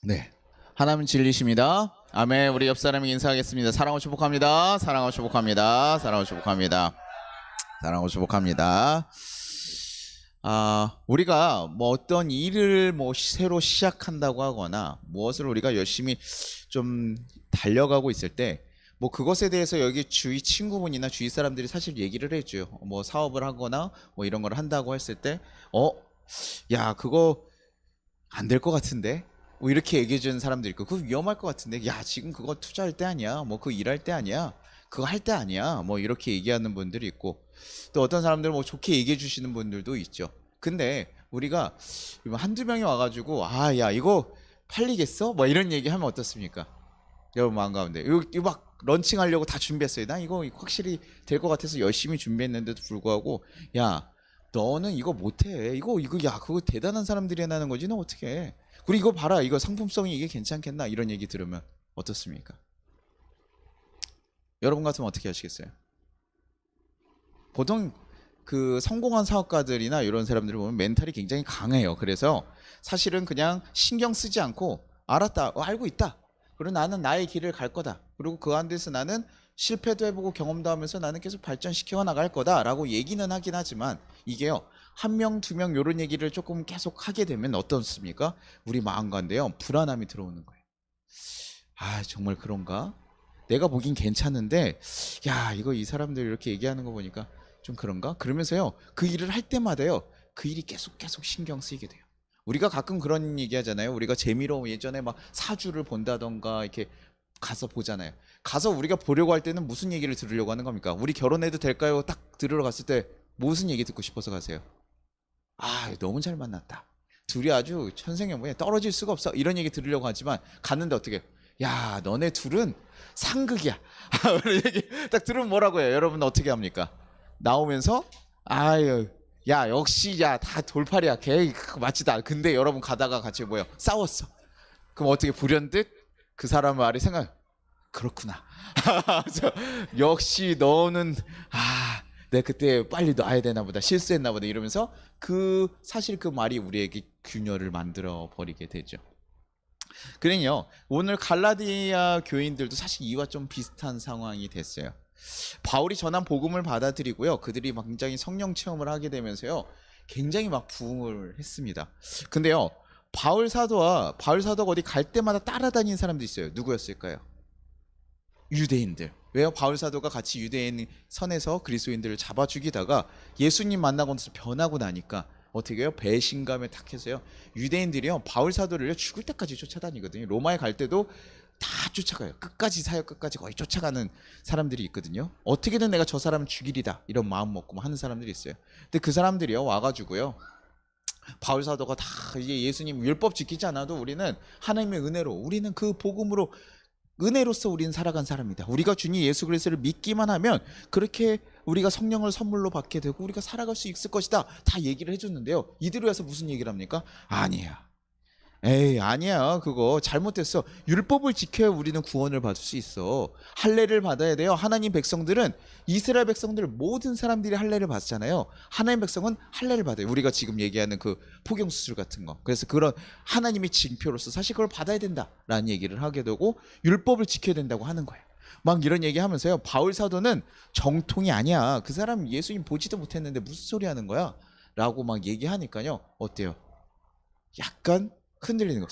네. 하나님 진리십니다. 아멘. 우리 옆 사람에게 인사하겠습니다. 사랑하고 축복합니다. 사랑하고 축복합니다. 사랑하고 축복합니다. 사랑하고 축복합니다. 우리가 뭐 어떤 일을 새로 시작한다고 하거나 무엇을 우리가 열심히 좀 달려가고 있을 때 그것에 대해서 여기 주위 친구분이나 주위 사람들이 사실 얘기를 해줘요. 사업을 하거나 이런 걸 한다고 했을 때 야, 그거 안 될 것 같은데? 이렇게 얘기해 주는 사람도 있고, 그거 위험할 것 같은데? 야, 지금 그거 투자할 때 아니야? 그거 일할 때 아니야? 그거 할 때 아니야? 이렇게 얘기하는 분들이 있고, 또 어떤 사람들은 좋게 얘기해 주시는 분들도 있죠. 근데 우리가 한두 명이 와가지고, 야, 이거 팔리겠어? 이런 얘기 하면 어떻습니까? 여러분 마음 가운데. 이거 막 런칭하려고 다 준비했어요. 나 이거 확실히 될 것 같아서 열심히 준비했는데도 불구하고, 야, 너는 이거 못해. 야, 그거 대단한 사람들이 해나는 거지. 너 어떻게 해? 그리고 이거 봐라. 이거 상품성이 이게 괜찮겠나? 이런 얘기 들으면 어떻습니까? 여러분 같으면 어떻게 하시겠어요? 보통 그 성공한 사업가들이나 이런 사람들을 보면 멘탈이 굉장히 강해요. 그래서 사실은 그냥 신경 쓰지 않고 알았다. 알고 있다. 그리고 나는 나의 길을 갈 거다. 그리고 그 안에서 나는 실패도 해보고 경험도 하면서 나는 계속 발전시켜 나갈 거다라고 얘기는 하긴 하지만 이게요. 한 명, 두 명 이런 얘기를 조금 계속 하게 되면 어떻습니까? 우리 마음 가운데요. 불안함이 들어오는 거예요. 정말 그런가? 내가 보긴 괜찮은데 야, 이거 이 사람들 이렇게 얘기하는 거 보니까 좀 그런가? 그러면서요. 그 일을 할 때마다요. 그 일이 계속 신경 쓰이게 돼요. 우리가 가끔 그런 얘기 하잖아요. 우리가 재미로 예전에 사주를 본다던가 이렇게 가서 보잖아요. 가서 우리가 보려고 할 때는 무슨 얘기를 들으려고 하는 겁니까? 우리 결혼해도 될까요? 딱 들으러 갔을 때 무슨 얘기 듣고 싶어서 가세요? 너무 잘 만났다. 둘이 아주 천생연분이야. 떨어질 수가 없어. 이런 얘기 들으려고 하지만 갔는데 어떻게? 야, 너네 둘은 상극이야. 이런 얘기 딱 들으면 뭐라고 해요? 여러분 어떻게 합니까? 나오면서 아유, 야, 역시 야, 다 돌팔이야. 걔 맞지다. 근데 여러분 가다가 같이 싸웠어. 그럼 어떻게 불현듯 그 사람 말이 그렇구나. 역시 너는 내가 그때 빨리 놔야 되나 보다. 실수했나 보다. 이러면서 사실 그 말이 우리에게 균열을 만들어 버리게 되죠. 그러니요. 오늘 갈라디아 교인들도 사실 이와 좀 비슷한 상황이 됐어요. 바울이 전한 복음을 받아들이고요. 그들이 굉장히 성령 체험을 하게 되면서요. 굉장히 부흥을 했습니다. 근데요. 바울 사도가 어디 갈 때마다 따라다니는 사람도 있어요. 누구였을까요? 유대인들. 왜요? 바울 사도가 같이 유대인 선에서 그리스도인들을 잡아 죽이다가 예수님 만나고 나서 변하고 나니까 어떻게 해요? 배신감에 탁해서요. 유대인들이요. 바울 사도를 죽을 때까지 쫓아다니거든요. 로마에 갈 때도 다 쫓아가요. 끝까지 사역 끝까지 거의 쫓아가는 사람들이 있거든요. 어떻게든 내가 저 사람을 죽이리다 이런 마음 먹고 하는 사람들이 있어요. 근데 그 사람들이요. 와가지고요. 바울 사도가 다 이제 예수님 율법 지키지 않아도 우리는 하나님의 은혜로 우리는 그 복음으로 은혜로서 우리는 살아간 사람이다. 우리가 주님 예수 그리스도를 믿기만 하면 그렇게 우리가 성령을 선물로 받게 되고 우리가 살아갈 수 있을 것이다. 다 얘기를 해줬는데요. 이들이 와서 무슨 얘기를 합니까? 아니야. 에이, 아니야. 그거 잘못됐어. 율법을 지켜야 우리는 구원을 받을 수 있어. 할례를 받아야 돼요. 하나님 백성들은 이스라엘 백성들 모든 사람들이 할례를 받잖아요. 하나님 백성은 할례를 받아요. 우리가 지금 얘기하는 그 포경 수술 같은 거. 그래서 그런 하나님의 징표로서 사실 그걸 받아야 된다라는 얘기를 하게 되고 율법을 지켜야 된다고 하는 거예요. 이런 얘기하면서요. 바울 사도는 정통이 아니야. 그 사람 예수님 보지도 못했는데 무슨 소리 하는 거야? 라고 얘기하니까요. 어때요? 약간 흔들리는 거.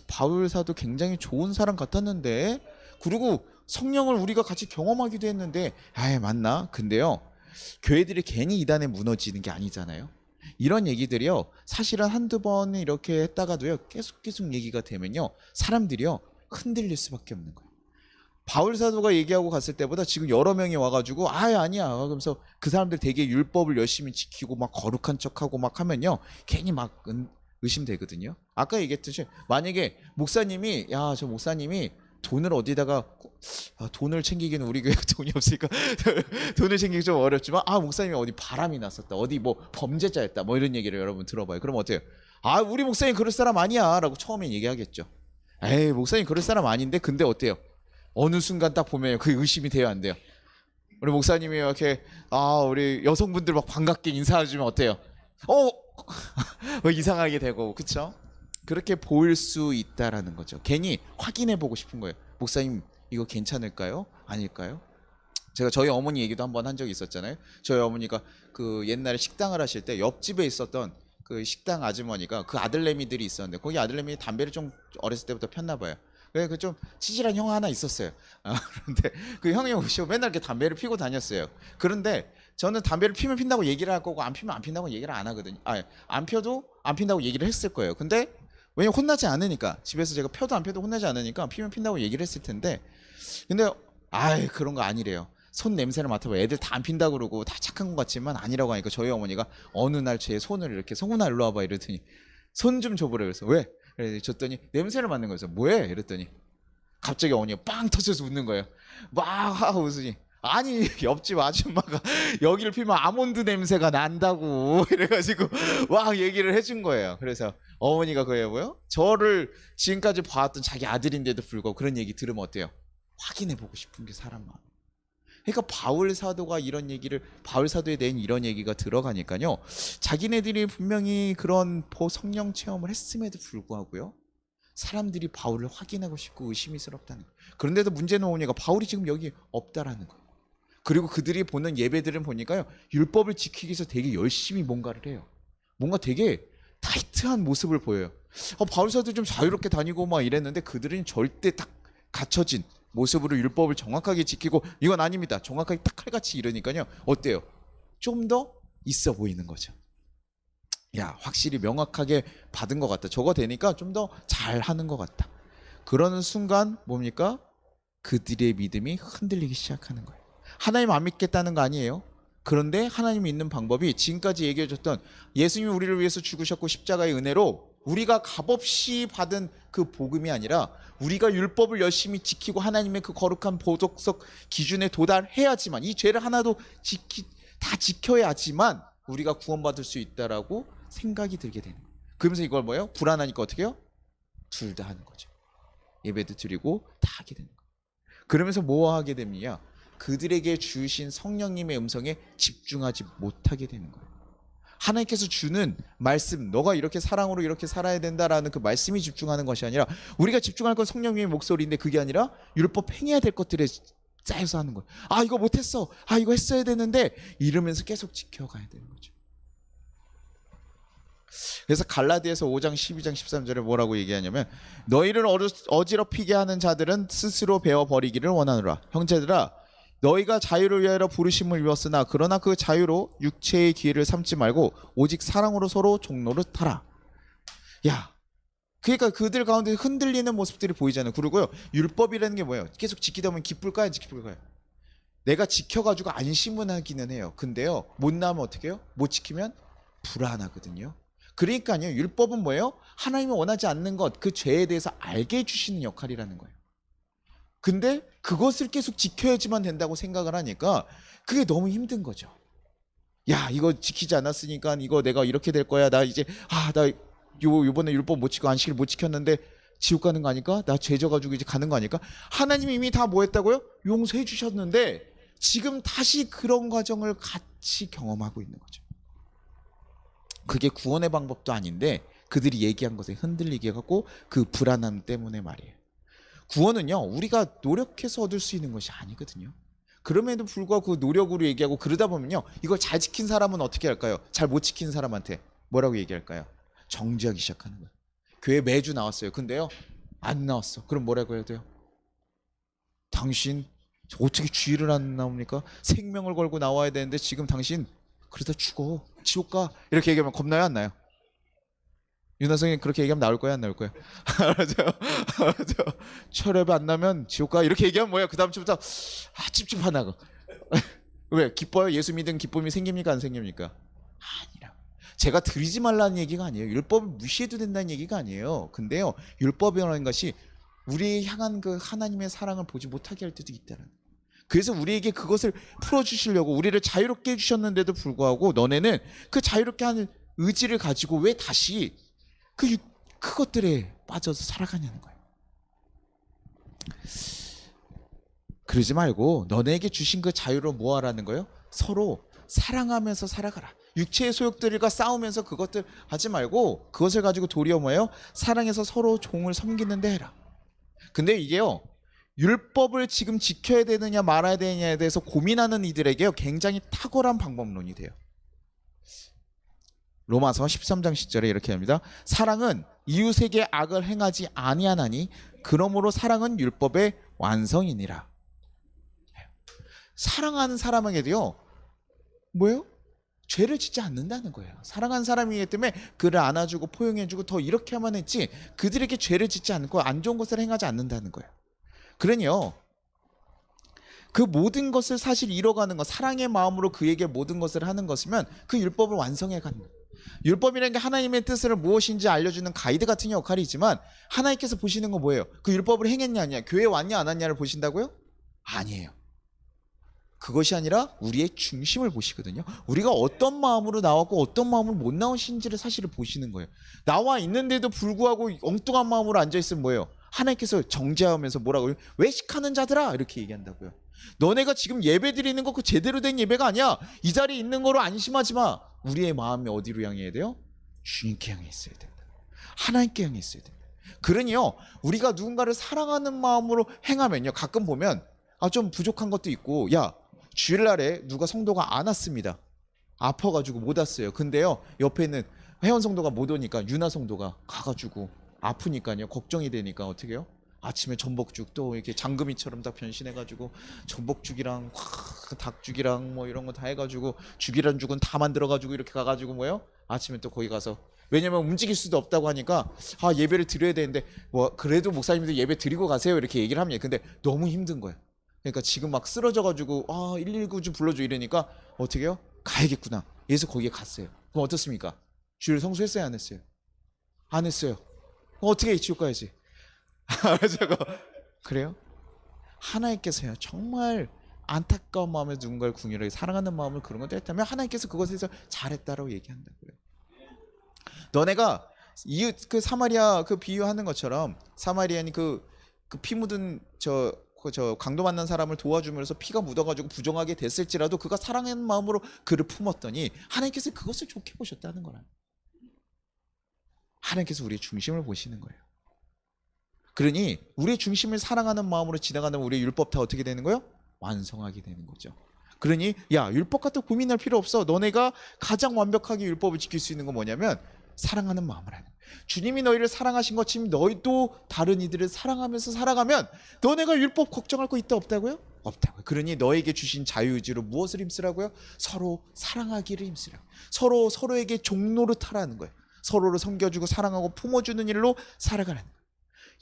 바울 사도 굉장히 좋은 사람 같았는데, 그리고 성령을 우리가 같이 경험하기도 했는데, 맞나? 근데요, 교회들이 괜히 이단에 무너지는 게 아니잖아요. 이런 얘기들이요, 사실은 한두 번 이렇게 했다가도요, 계속 얘기가 되면요, 사람들이요, 흔들릴 수밖에 없는 거예요. 바울 사도가 얘기하고 갔을 때보다 지금 여러 명이 와가지고 아니야 그러면서 그 사람들 되게 율법을 열심히 지키고 거룩한 척하고 하면요, 괜히 의심되거든요. 아까 얘기했듯이 만약에 목사님이 저 목사님이 돈을 어디다가 돈을 챙기기는 우리 교회가 돈이 없으니까 돈을 챙기기 좀 어렵지만 목사님이 어디 바람이 났었다. 어디 범죄자였다. 이런 얘기를 여러분 들어봐요. 그럼 어때요? 우리 목사님 그럴 사람 아니야 라고 처음에 얘기하겠죠. 에이, 목사님 그럴 사람 아닌데. 근데 어때요? 어느 순간 딱 보면 그 의심이 돼요, 안 돼요? 우리 목사님이 이렇게 우리 여성분들 반갑게 인사해주면 어때요? 이상하게 되고, 그쵸? 그렇게 보일 수 있다라는 거죠. 괜히 확인해 보고 싶은 거예요. 목사님 이거 괜찮을까요? 아닐까요? 제가 저희 어머니 얘기도 한번 한 적이 있었잖아요. 저희 어머니가 그 옛날에 식당을 하실 때 옆집에 있었던 그 식당 아주머니가 그 아들내미들이 있었는데 거기 아들내미 담배를 좀 어렸을 때부터 폈나 봐요. 그래 그 좀 치질한 형 하나 있었어요. 그런데 그 형이 오시고 맨날 이렇게 담배를 피고 다녔어요. 그런데 저는 담배를 피면 핀다고 얘기를 할 거고 안 피면 안 핀다고 얘기를 안 하거든요. 안 펴도 안 핀다고 얘기를 했을 거예요. 근데 왜냐면 혼나지 않으니까 집에서 제가 펴도 안 펴도 혼나지 않으니까 피면 핀다고 얘기를 했을 텐데 근데 그런 거 아니래요. 손 냄새를 맡아봐. 애들 다 안 핀다 그러고 다 착한 것 같지만 아니라고 하니까 저희 어머니가 어느 날 제 손을 이렇게 성훈아 일로 와봐 이러더니 손 좀 줘보래. 그래서 왜? 그래서 줬더니 냄새를 맡는 거였어. 뭐해? 이랬더니 갑자기 어머니가 빵 터져서 웃는 거예요. 막 하고 웃으니 아니 옆집 아줌마가 여기를 피면 아몬드 냄새가 난다고 이래가지고 막 얘기를 해준 거예요. 그래서 어머니가 그래요 뭐요? 저를 지금까지 봐왔던 자기 아들인데도 불구하고 그런 얘기 들으면 어때요? 확인해보고 싶은 게 사람 마음. 그러니까 바울 사도가 이런 얘기를 바울 사도에 대한 이런 얘기가 들어가니까요. 자기네들이 분명히 그런 성령 체험을 했음에도 불구하고요. 사람들이 바울을 확인하고 싶고 의심스럽다는 거예요. 그런데도 문제는 오니까 바울이 지금 여기 없다라는 거예요. 그리고 그들이 보는 예배들은 보니까요. 율법을 지키기 위해서 되게 열심히 뭔가를 해요. 뭔가 되게 타이트한 모습을 보여요. 바울 사도 좀 자유롭게 다니고 막 이랬는데 그들은 절대 딱 갖춰진 모습으로 율법을 정확하게 지키고 이건 아닙니다. 정확하게 딱 칼같이 이러니까요. 어때요? 좀 더 있어 보이는 거죠. 야, 확실히 명확하게 받은 것 같다. 저거 되니까 좀 더 잘하는 것 같다. 그러는 순간 뭡니까? 그들의 믿음이 흔들리기 시작하는 거예요. 하나님 안 믿겠다는 거 아니에요. 그런데 하나님 믿는 방법이 지금까지 얘기해줬던 예수님이 우리를 위해서 죽으셨고 십자가의 은혜로 우리가 값없이 받은 그 복음이 아니라 우리가 율법을 열심히 지키고 하나님의 그 거룩한 보석석 기준에 도달해야지만 이 죄를 하나도 다 지켜야지만 우리가 구원받을 수 있다라고 생각이 들게 되는 거예요. 그러면서 이걸 뭐예요? 불안하니까 어떻게 해요? 둘 다 하는 거죠. 예배도 드리고 다 하게 되는 거예요. 그러면서 뭐 하게 됩니까? 그들에게 주신 성령님의 음성에 집중하지 못하게 되는 거예요. 하나님께서 주는 말씀, 너가 이렇게 사랑으로 이렇게 살아야 된다라는 그 말씀이 집중하는 것이 아니라 우리가 집중할 건 성령님의 목소리인데 그게 아니라 율법 행해야 될 것들에 짜여서 하는 거예요. 이거 못했어. 이거 했어야 되는데 이러면서 계속 지켜가야 되는 거죠. 그래서 갈라디아서 5장 12장 13절에 뭐라고 얘기하냐면 너희를 어지럽히게 하는 자들은 스스로 베어버리기를 원하노라. 형제들아 너희가 자유를 위하여 부르심을 입었으나 그러나 그 자유로 육체의 기회를 삼지 말고 오직 사랑으로 서로 종노릇하라. 야, 그러니까 그들 가운데 흔들리는 모습들이 보이잖아요. 그리고요 율법이라는 게 뭐예요? 계속 지키다 보면 기쁠까요? 기쁠까요? 내가 지켜가지고 안심은 하기는 해요. 근데요 못 나면 어떻게 해요? 못 지키면 불안하거든요. 그러니까요 율법은 뭐예요? 하나님이 원하지 않는 것, 그 죄에 대해서 알게 해주시는 역할이라는 거예요. 근데 그것을 계속 지켜야지만 된다고 생각을 하니까 그게 너무 힘든 거죠. 야, 이거 지키지 않았으니까 이거 내가 이렇게 될 거야. 나 이제 나 요번에 율법 못 지키고 안식일 못 지켰는데 지옥 가는 거 아닐까? 나 죄져 가지고 이제 가는 거 아닐까? 하나님이 이미 다 뭐 했다고요? 용서해 주셨는데 지금 다시 그런 과정을 같이 경험하고 있는 거죠. 그게 구원의 방법도 아닌데 그들이 얘기한 것에 흔들리게 하고 그 불안함 때문에 말이에요. 구원은요 우리가 노력해서 얻을 수 있는 것이 아니거든요. 그럼에도 불구하고 그 노력으로 얘기하고 그러다 보면요 이걸 잘 지킨 사람은 어떻게 할까요? 잘 못 지킨 사람한테 뭐라고 얘기할까요? 정죄하기 시작하는 거예요. 교회 매주 나왔어요. 근데요 안 나왔어. 그럼 뭐라고 해야 돼요? 당신 어떻게 주일을 안 나옵니까? 생명을 걸고 나와야 되는데 지금 당신 그러다 죽어. 지옥 가. 이렇게 얘기하면 겁나요 안 나요? 윤하성이 그렇게 얘기하면 나올 거야 안 나올 거야? 철회비 안 나면 지옥 가. 이렇게 얘기하면 뭐야? 그 다음 주부터 찝찝하나 거. 왜? 기뻐요? 예수 믿은 기쁨이 생깁니까 안 생깁니까? 아니라. 제가 드리지 말라는 얘기가 아니에요. 율법을 무시해도 된다는 얘기가 아니에요. 근데요 율법이라는 것이 우리의 향한 그 하나님의 사랑을 보지 못하게 할 때도 있다는. 그래서 우리에게 그것을 풀어주시려고 우리를 자유롭게 해주셨는데도 불구하고 너네는 그 자유롭게 하는 의지를 가지고 왜 다시 그것들에 빠져서 살아가냐는 거예요. 그러지 말고 너네에게 주신 그 자유로 뭐 하라는 거예요? 서로 사랑하면서 살아가라. 육체의 소욕들과 싸우면서 그것들 하지 말고 그것을 가지고 도리어 뭐예요? 사랑해서 서로 종을 섬기는 데 해라. 근데 이게요, 율법을 지금 지켜야 되느냐 말아야 되느냐에 대해서 고민하는 이들에게요, 굉장히 탁월한 방법론이 돼요. 로마서 13장 10절에 이렇게 합니다. 사랑은 이웃에게 악을 행하지 아니하나니 그러므로 사랑은 율법의 완성이니라. 사랑하는 사람에게도요, 뭐예요? 죄를 짓지 않는다는 거예요. 사랑하는 사람이기 때문에 그를 안아주고 포용해주고 더 이렇게 하면 했지, 그들에게 죄를 짓지 않고 안 좋은 것을 행하지 않는다는 거예요. 그러니요, 그 모든 것을 사실 이뤄가는 것, 사랑의 마음으로 그에게 모든 것을 하는 것이면 그 율법을 완성해 가는 거예요. 율법이라는 게 하나님의 뜻을 무엇인지 알려주는 가이드 같은 역할이지만, 하나님께서 보시는 건 뭐예요? 그 율법을 행했냐 아니냐, 교회 왔냐 안 왔냐를 보신다고요? 아니에요. 그것이 아니라 우리의 중심을 보시거든요. 우리가 어떤 마음으로 나왔고 어떤 마음으로 못 나오신지를 사실을 보시는 거예요. 나와 있는데도 불구하고 엉뚱한 마음으로 앉아있으면 뭐예요? 하나님께서 정죄하면서 뭐라고요? 외식하는 자들아, 이렇게 얘기한다고요. 너네가 지금 예배 드리는 거 그 제대로 된 예배가 아니야. 이 자리에 있는 거로 안심하지 마. 우리의 마음이 어디로 향해야 돼요? 주님께 향해 있어야 된다. 하나님께 향해 있어야 된다. 그러니요, 우리가 누군가를 사랑하는 마음으로 행하면요, 가끔 보면 좀 부족한 것도 있고, 야, 주일날에 누가 성도가 안 왔습니다. 아파가지고 못 왔어요. 근데요, 옆에 있는 회원 성도가 못 오니까 유나 성도가 가가지고, 아프니까요, 걱정이 되니까 어떻게 해요? 아침에 전복죽 또 이렇게 장금이처럼 다 변신해가지고 전복죽이랑 닭죽이랑 뭐 이런 거 다 해가지고, 죽이란 죽은 다 만들어가지고 이렇게 가가지고 뭐예요? 아침에 또 거기 가서, 왜냐면 움직일 수도 없다고 하니까 예배를 드려야 되는데 뭐 그래도 목사님들 예배 드리고 가세요 이렇게 얘기를 합니다. 근데 너무 힘든 거예요. 그러니까 지금 막 쓰러져가지고 119 좀 불러줘 이러니까 어떻게 해요? 가야겠구나. 그래서 거기에 갔어요. 그럼 어떻습니까? 주일 성수했어요 안 했어요? 안 했어요. 어떻게 해? 지옥 가야지. 그래요? 하나님께서요, 정말 안타까운 마음에 누군가를 궁일하게 사랑하는 마음을 그런 것도 했다면 하나님께서 그것에서 잘했다라고 얘기한다고요. 너네가 이웃 그 사마리아 그 비유하는 것처럼, 사마리아니 그 피 묻은 저 강도 만난 사람을 도와주면서 피가 묻어가지고 부정하게 됐을지라도 그가 사랑하는 마음으로 그를 품었더니 하나님께서 그것을 좋게 보셨다는 거라. 하나님께서 우리의 중심을 보시는 거예요. 그러니 우리의 중심을 사랑하는 마음으로 지나가는 우리의 율법 다 어떻게 되는 거예요? 완성하게 되는 거죠. 그러니 야, 율법 같은 고민할 필요 없어. 너네가 가장 완벽하게 율법을 지킬 수 있는 건 뭐냐면 사랑하는 마음을 하는 거예요. 주님이 너희를 사랑하신 것처럼 너희도 다른 이들을 사랑하면서 살아가면 너네가 율법 걱정할 거 있다 없다고요? 없다고요. 그러니 너에게 주신 자유의지로 무엇을 힘쓰라고요? 서로 사랑하기를 힘쓰라고. 서로에게 종노릇하라는 거예요. 서로를 섬겨주고 사랑하고 품어주는 일로 살아가라는 거예요.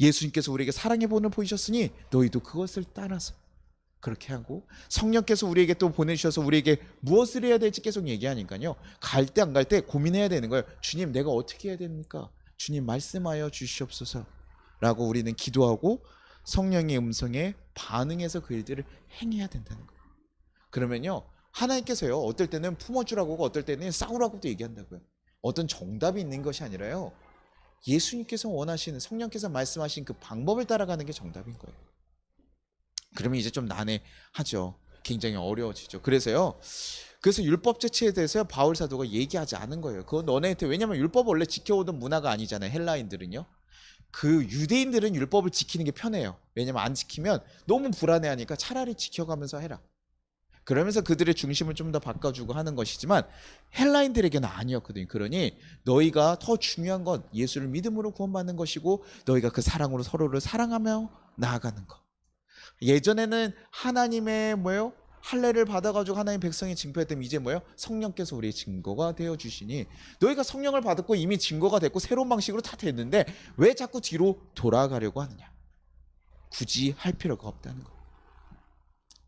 예수님께서 우리에게 사랑의 본을 보이셨으니 너희도 그것을 따라서 그렇게 하고, 성령께서 우리에게 또 보내주셔서 우리에게 무엇을 해야 될지 계속 얘기하니까요, 갈 때 안 갈 때 고민해야 되는 거예요. 주님, 내가 어떻게 해야 됩니까? 주님 말씀하여 주시옵소서 라고 우리는 기도하고 성령의 음성에 반응해서 그 일들을 행해야 된다는 거예요. 그러면요, 하나님께서요, 어떨 때는 품어주라고 하고 어떨 때는 싸우라고도 얘기한다고요. 어떤 정답이 있는 것이 아니라요, 예수님께서 원하시는, 성령께서 말씀하신 그 방법을 따라가는 게 정답인 거예요. 그러면 이제 좀 난해하죠. 굉장히 어려워지죠. 그래서 율법 자체에 대해서 바울 사도가 얘기하지 않은 거예요. 그건 너네한테, 왜냐면 율법을 원래 지켜오던 문화가 아니잖아요. 헬라인들은요. 그 유대인들은 율법을 지키는 게 편해요. 왜냐면 안 지키면 너무 불안해하니까 차라리 지켜가면서 해라. 그러면서 그들의 중심을 좀 더 바꿔주고 하는 것이지만 헬라인들에게는 아니었거든요. 그러니 너희가 더 중요한 건 예수를 믿음으로 구원받는 것이고, 너희가 그 사랑으로 서로를 사랑하며 나아가는 것. 예전에는 하나님의 뭐예요? 할례를 받아가지고 하나님 백성이 징표했다면 이제 뭐예요? 성령께서 우리의 증거가 되어 주시니, 너희가 성령을 받았고 이미 증거가 됐고 새로운 방식으로 다 됐는데 왜 자꾸 뒤로 돌아가려고 하느냐? 굳이 할 필요가 없다는 거예요.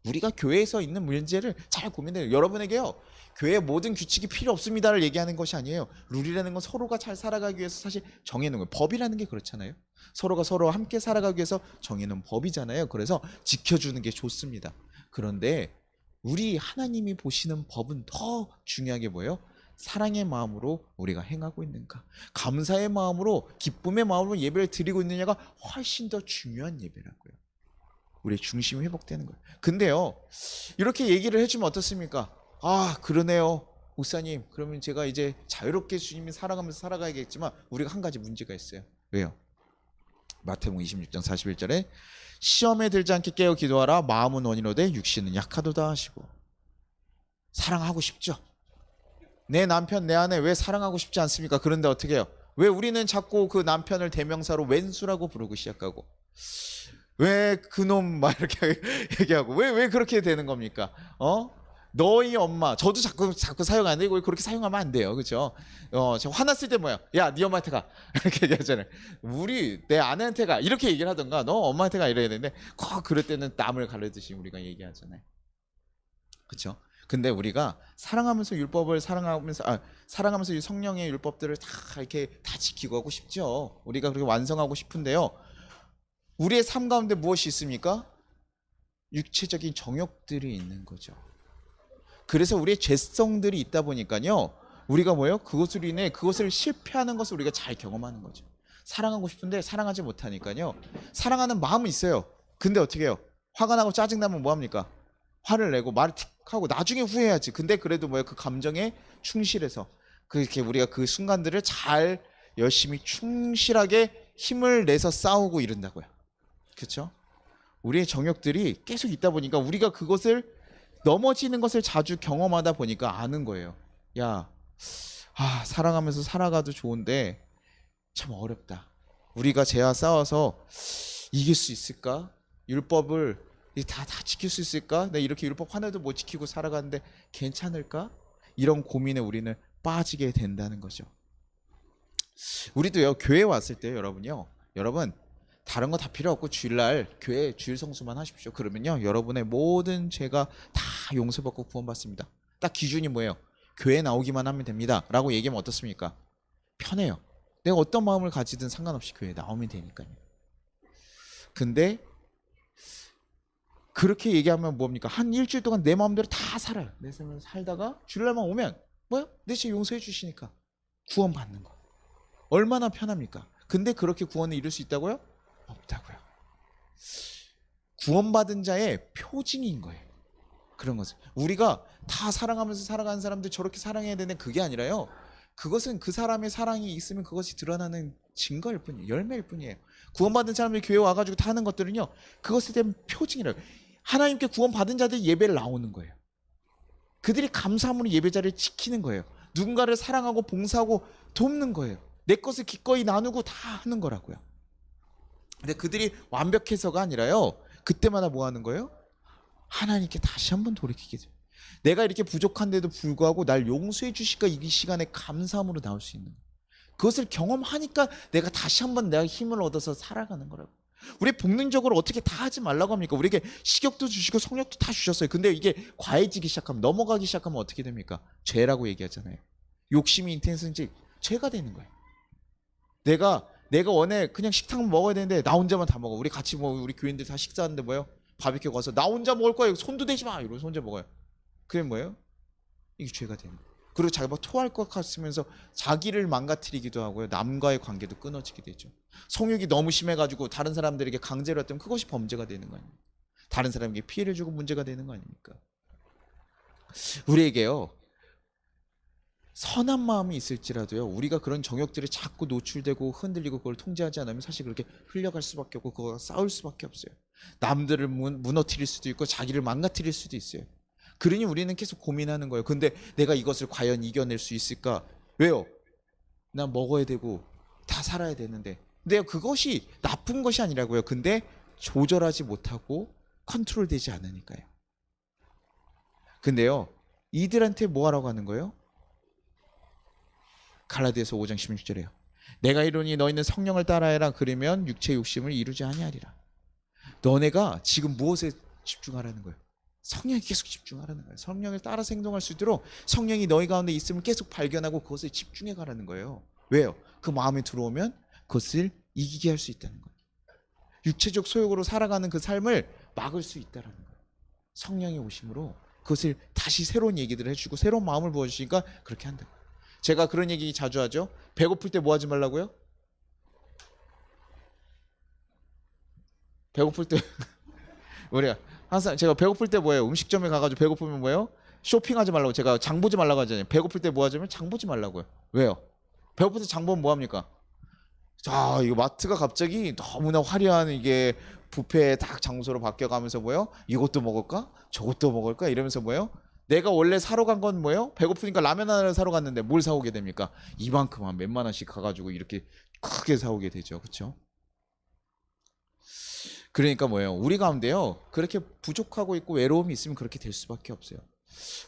우리가 교회에서 있는 문제를 잘 고민해요. 여러분에게요, 교회의 모든 규칙이 필요 없습니다를 얘기하는 것이 아니에요. 룰이라는 건 서로가 잘 살아가기 위해서 사실 정해놓은 거예요. 법이라는 게 그렇잖아요. 서로가 서로 함께 살아가기 위해서 정해놓은 법이잖아요. 그래서 지켜주는 게 좋습니다. 그런데 우리 하나님이 보시는 법은 더 중요한 게 뭐예요? 사랑의 마음으로 우리가 행하고 있는가, 감사의 마음으로, 기쁨의 마음으로 예배를 드리고 있느냐가 훨씬 더 중요한 예배라고요. 우리의 중심이 회복되는 거예요. 근데요, 이렇게 얘기를 해주면 어떻습니까? 그러네요. 목사님, 그러면 제가 이제 자유롭게 주님이 살아가면서 살아가야겠지만 우리가 한 가지 문제가 있어요. 왜요? 마태복음 26장 41절에 시험에 들지 않게 깨어 기도하라. 마음은 원이로되 육신은 약하도다 하시고. 사랑하고 싶죠? 내 남편, 내 아내 왜 사랑하고 싶지 않습니까? 그런데 어떻게 해요? 왜 우리는 자꾸 그 남편을 대명사로 왼수라고 부르고 시작하고, 왜 그놈 막 이렇게 얘기하고, 왜 그렇게 되는 겁니까? 너희 엄마, 저도 자꾸 사용 안 되고 그렇게 사용하면 안 돼요, 그렇죠? 저 화났을 때 뭐야? 야, 네 엄마한테 가 이렇게 얘기하잖아요. 내 아내한테 가 이렇게 얘기를 하던가, 너 엄마한테 가 이래야 되는데, 그럴 때는 남을 가르듯이 우리가 얘기하잖아요, 그렇죠? 근데 우리가 사랑하면서 율법을 사랑하면서 이 성령의 율법들을 다 이렇게 다 지키고 하고 싶죠. 우리가 그렇게 완성하고 싶은데요. 우리의 삶 가운데 무엇이 있습니까? 육체적인 정욕들이 있는 거죠. 그래서 우리의 죄성들이 있다 보니까요. 우리가 뭐예요? 그것으로 인해 그것을 실패하는 것을 우리가 잘 경험하는 거죠. 사랑하고 싶은데 사랑하지 못하니까요. 사랑하는 마음은 있어요. 근데 어떻게 해요? 화가 나고 짜증나면 뭐합니까? 화를 내고 말을 틱 하고 나중에 후회하지. 근데 그래도 뭐예요? 그 감정에 충실해서 그렇게 우리가 그 순간들을 잘 열심히 충실하게 힘을 내서 싸우고 이른다고요. 그렇죠? 우리의 정욕들이 계속 있다 보니까 우리가 그것을 넘어지는 것을 자주 경험하다 보니까 아는 거예요. 야, 사랑하면서 살아가도 좋은데 참 어렵다. 우리가 죄와 싸워서 이길 수 있을까? 율법을 다 지킬 수 있을까? 내가 이렇게 율법 하나도 못 지키고 살아가는데 괜찮을까? 이런 고민에 우리는 빠지게 된다는 거죠. 우리도요, 교회 왔을 때 여러분 다른 거 다 필요 없고 주일날 교회 주일 성수만 하십시오. 그러면요, 여러분의 모든 죄가 다 용서받고 구원받습니다. 딱 기준이 뭐예요? 교회 나오기만 하면 됩니다 라고 얘기하면 어떻습니까? 편해요. 내가 어떤 마음을 가지든 상관없이 교회에 나오면 되니까요. 근데 그렇게 얘기하면 뭡니까? 한 일주일 동안 내 마음대로 다 살아요. 내 삶을 살다가 주일날만 오면 뭐요? 내 죄 용서해 주시니까 구원받는 거. 얼마나 편합니까? 근데 그렇게 구원을 이룰 수 있다고요? 없다고요. 구원받은 자의 표징인 거예요. 그런 것은 우리가 다 사랑하면서 살아가는 사람들 저렇게 사랑해야 되는 그게 아니라요. 그것은 그 사람의 사랑이 있으면 그것이 드러나는 증거일 뿐이에요. 열매일 뿐이에요. 구원받은 사람들이 교회 와가지고 다 하는 것들은요, 그것에 대한 표징이라고. 하나님께 구원받은 자들이 예배를 나오는 거예요. 그들이 감사함으로 예배자를 지키는 거예요. 누군가를 사랑하고 봉사하고 돕는 거예요. 내 것을 기꺼이 나누고 다 하는 거라고요. 근데 그들이 완벽해서가 아니라요, 그때마다 뭐 하는 거예요? 하나님께 다시 한번 돌이키게 돼요. 내가 이렇게 부족한데도 불구하고 날 용서해 주실까, 이 시간에 감사함으로 나올 수 있는 거예요. 그것을 경험하니까 내가 다시 한번 내가 힘을 얻어서 살아가는 거라고. 우리 본능적으로 어떻게 다 하지 말라고 합니까? 우리에게 식욕도 주시고 성욕도 다 주셨어요. 근데 이게 과해지기 시작하면, 넘어가기 시작하면 어떻게 됩니까? 죄라고 얘기하잖아요. 욕심이 인텐스인지 죄가 되는 거예요. 내가 원해 그냥 식당 먹어야 되는데 나 혼자만 다 먹어. 우리 같이 우리 교인들 다 식사하는데 뭐예요? 바비큐 가서 나 혼자 먹을 거야. 손도 대지 마. 이러면서 혼자 먹어요. 그게 뭐예요? 이게 죄가 되는 거예요. 그리고 자기가 토할 것 같으면서 자기를 망가뜨리기도 하고요. 남과의 관계도 끊어지게 되죠. 성욕이 너무 심해가지고 다른 사람들에게 강제로 했다면 그것이 범죄가 되는 거 아닙니까? 다른 사람에게 피해를 주고 문제가 되는 거 아닙니까? 우리에게요, 선한 마음이 있을지라도요, 우리가 그런 정욕들이 자꾸 노출되고 흔들리고 그걸 통제하지 않으면 사실 그렇게 흘려갈 수밖에 없고 그거와 싸울 수밖에 없어요. 남들을 무너뜨릴 수도 있고 자기를 망가뜨릴 수도 있어요. 그러니 우리는 계속 고민하는 거예요. 근데 내가 이것을 과연 이겨낼 수 있을까? 왜요? 난 먹어야 되고 다 살아야 되는데. 근데 그것이 나쁜 것이 아니라고요. 근데 조절하지 못하고 컨트롤되지 않으니까요. 근데요, 이들한테 뭐 하라고 하는 거예요? 갈라디아서 5장 16절에요. 내가 이르노니 너희는 성령을 따라해라. 그러면 육체 욕심을 이루지 아니하리라. 너네가 지금 무엇에 집중하라는 거예요? 성령에 계속 집중하라는 거예요. 성령을 따라서 행동할 수 있도록 성령이 너희 가운데 있음을 계속 발견하고 그것에 집중해 가라는 거예요. 왜요? 그 마음에 들어오면 그것을 이기게 할 수 있다는 거예요. 육체적 소욕으로 살아가는 그 삶을 막을 수 있다는 거예요. 성령이 오심으로 그것을 다시 새로운 얘기들을 해주고 새로운 마음을 부어주시니까 그렇게 한다고. 제가 그런 얘기 자주 하죠. 배고플 때 뭐 하지 말라고요? 배고플 때 우리가 항상, 제가 배고플 때 뭐예요? 음식점에 가가지고 배고프면 뭐예요? 쇼핑하지 말라고 제가 장 보지 말라고 하잖아요. 배고플 때 뭐 하자면 장 보지 말라고요. 왜요? 배고플 때 장 보면 뭐 합니까? 자, 이거 마트가 갑자기 너무나 화려한 이게 뷔페 딱 장소로 바뀌어가면서 뭐요? 이것도 먹을까? 저것도 먹을까? 이러면서 뭐요? 내가 원래 사러 간 건 뭐예요? 배고프니까 라면 하나를 사러 갔는데 뭘 사오게 됩니까? 이만큼 한 몇만 원씩 가가지고 이렇게 크게 사오게 되죠. 그렇죠? 그러니까 뭐예요? 우리 가운데요. 그렇게 부족하고 있고 외로움이 있으면 그렇게 될 수밖에 없어요.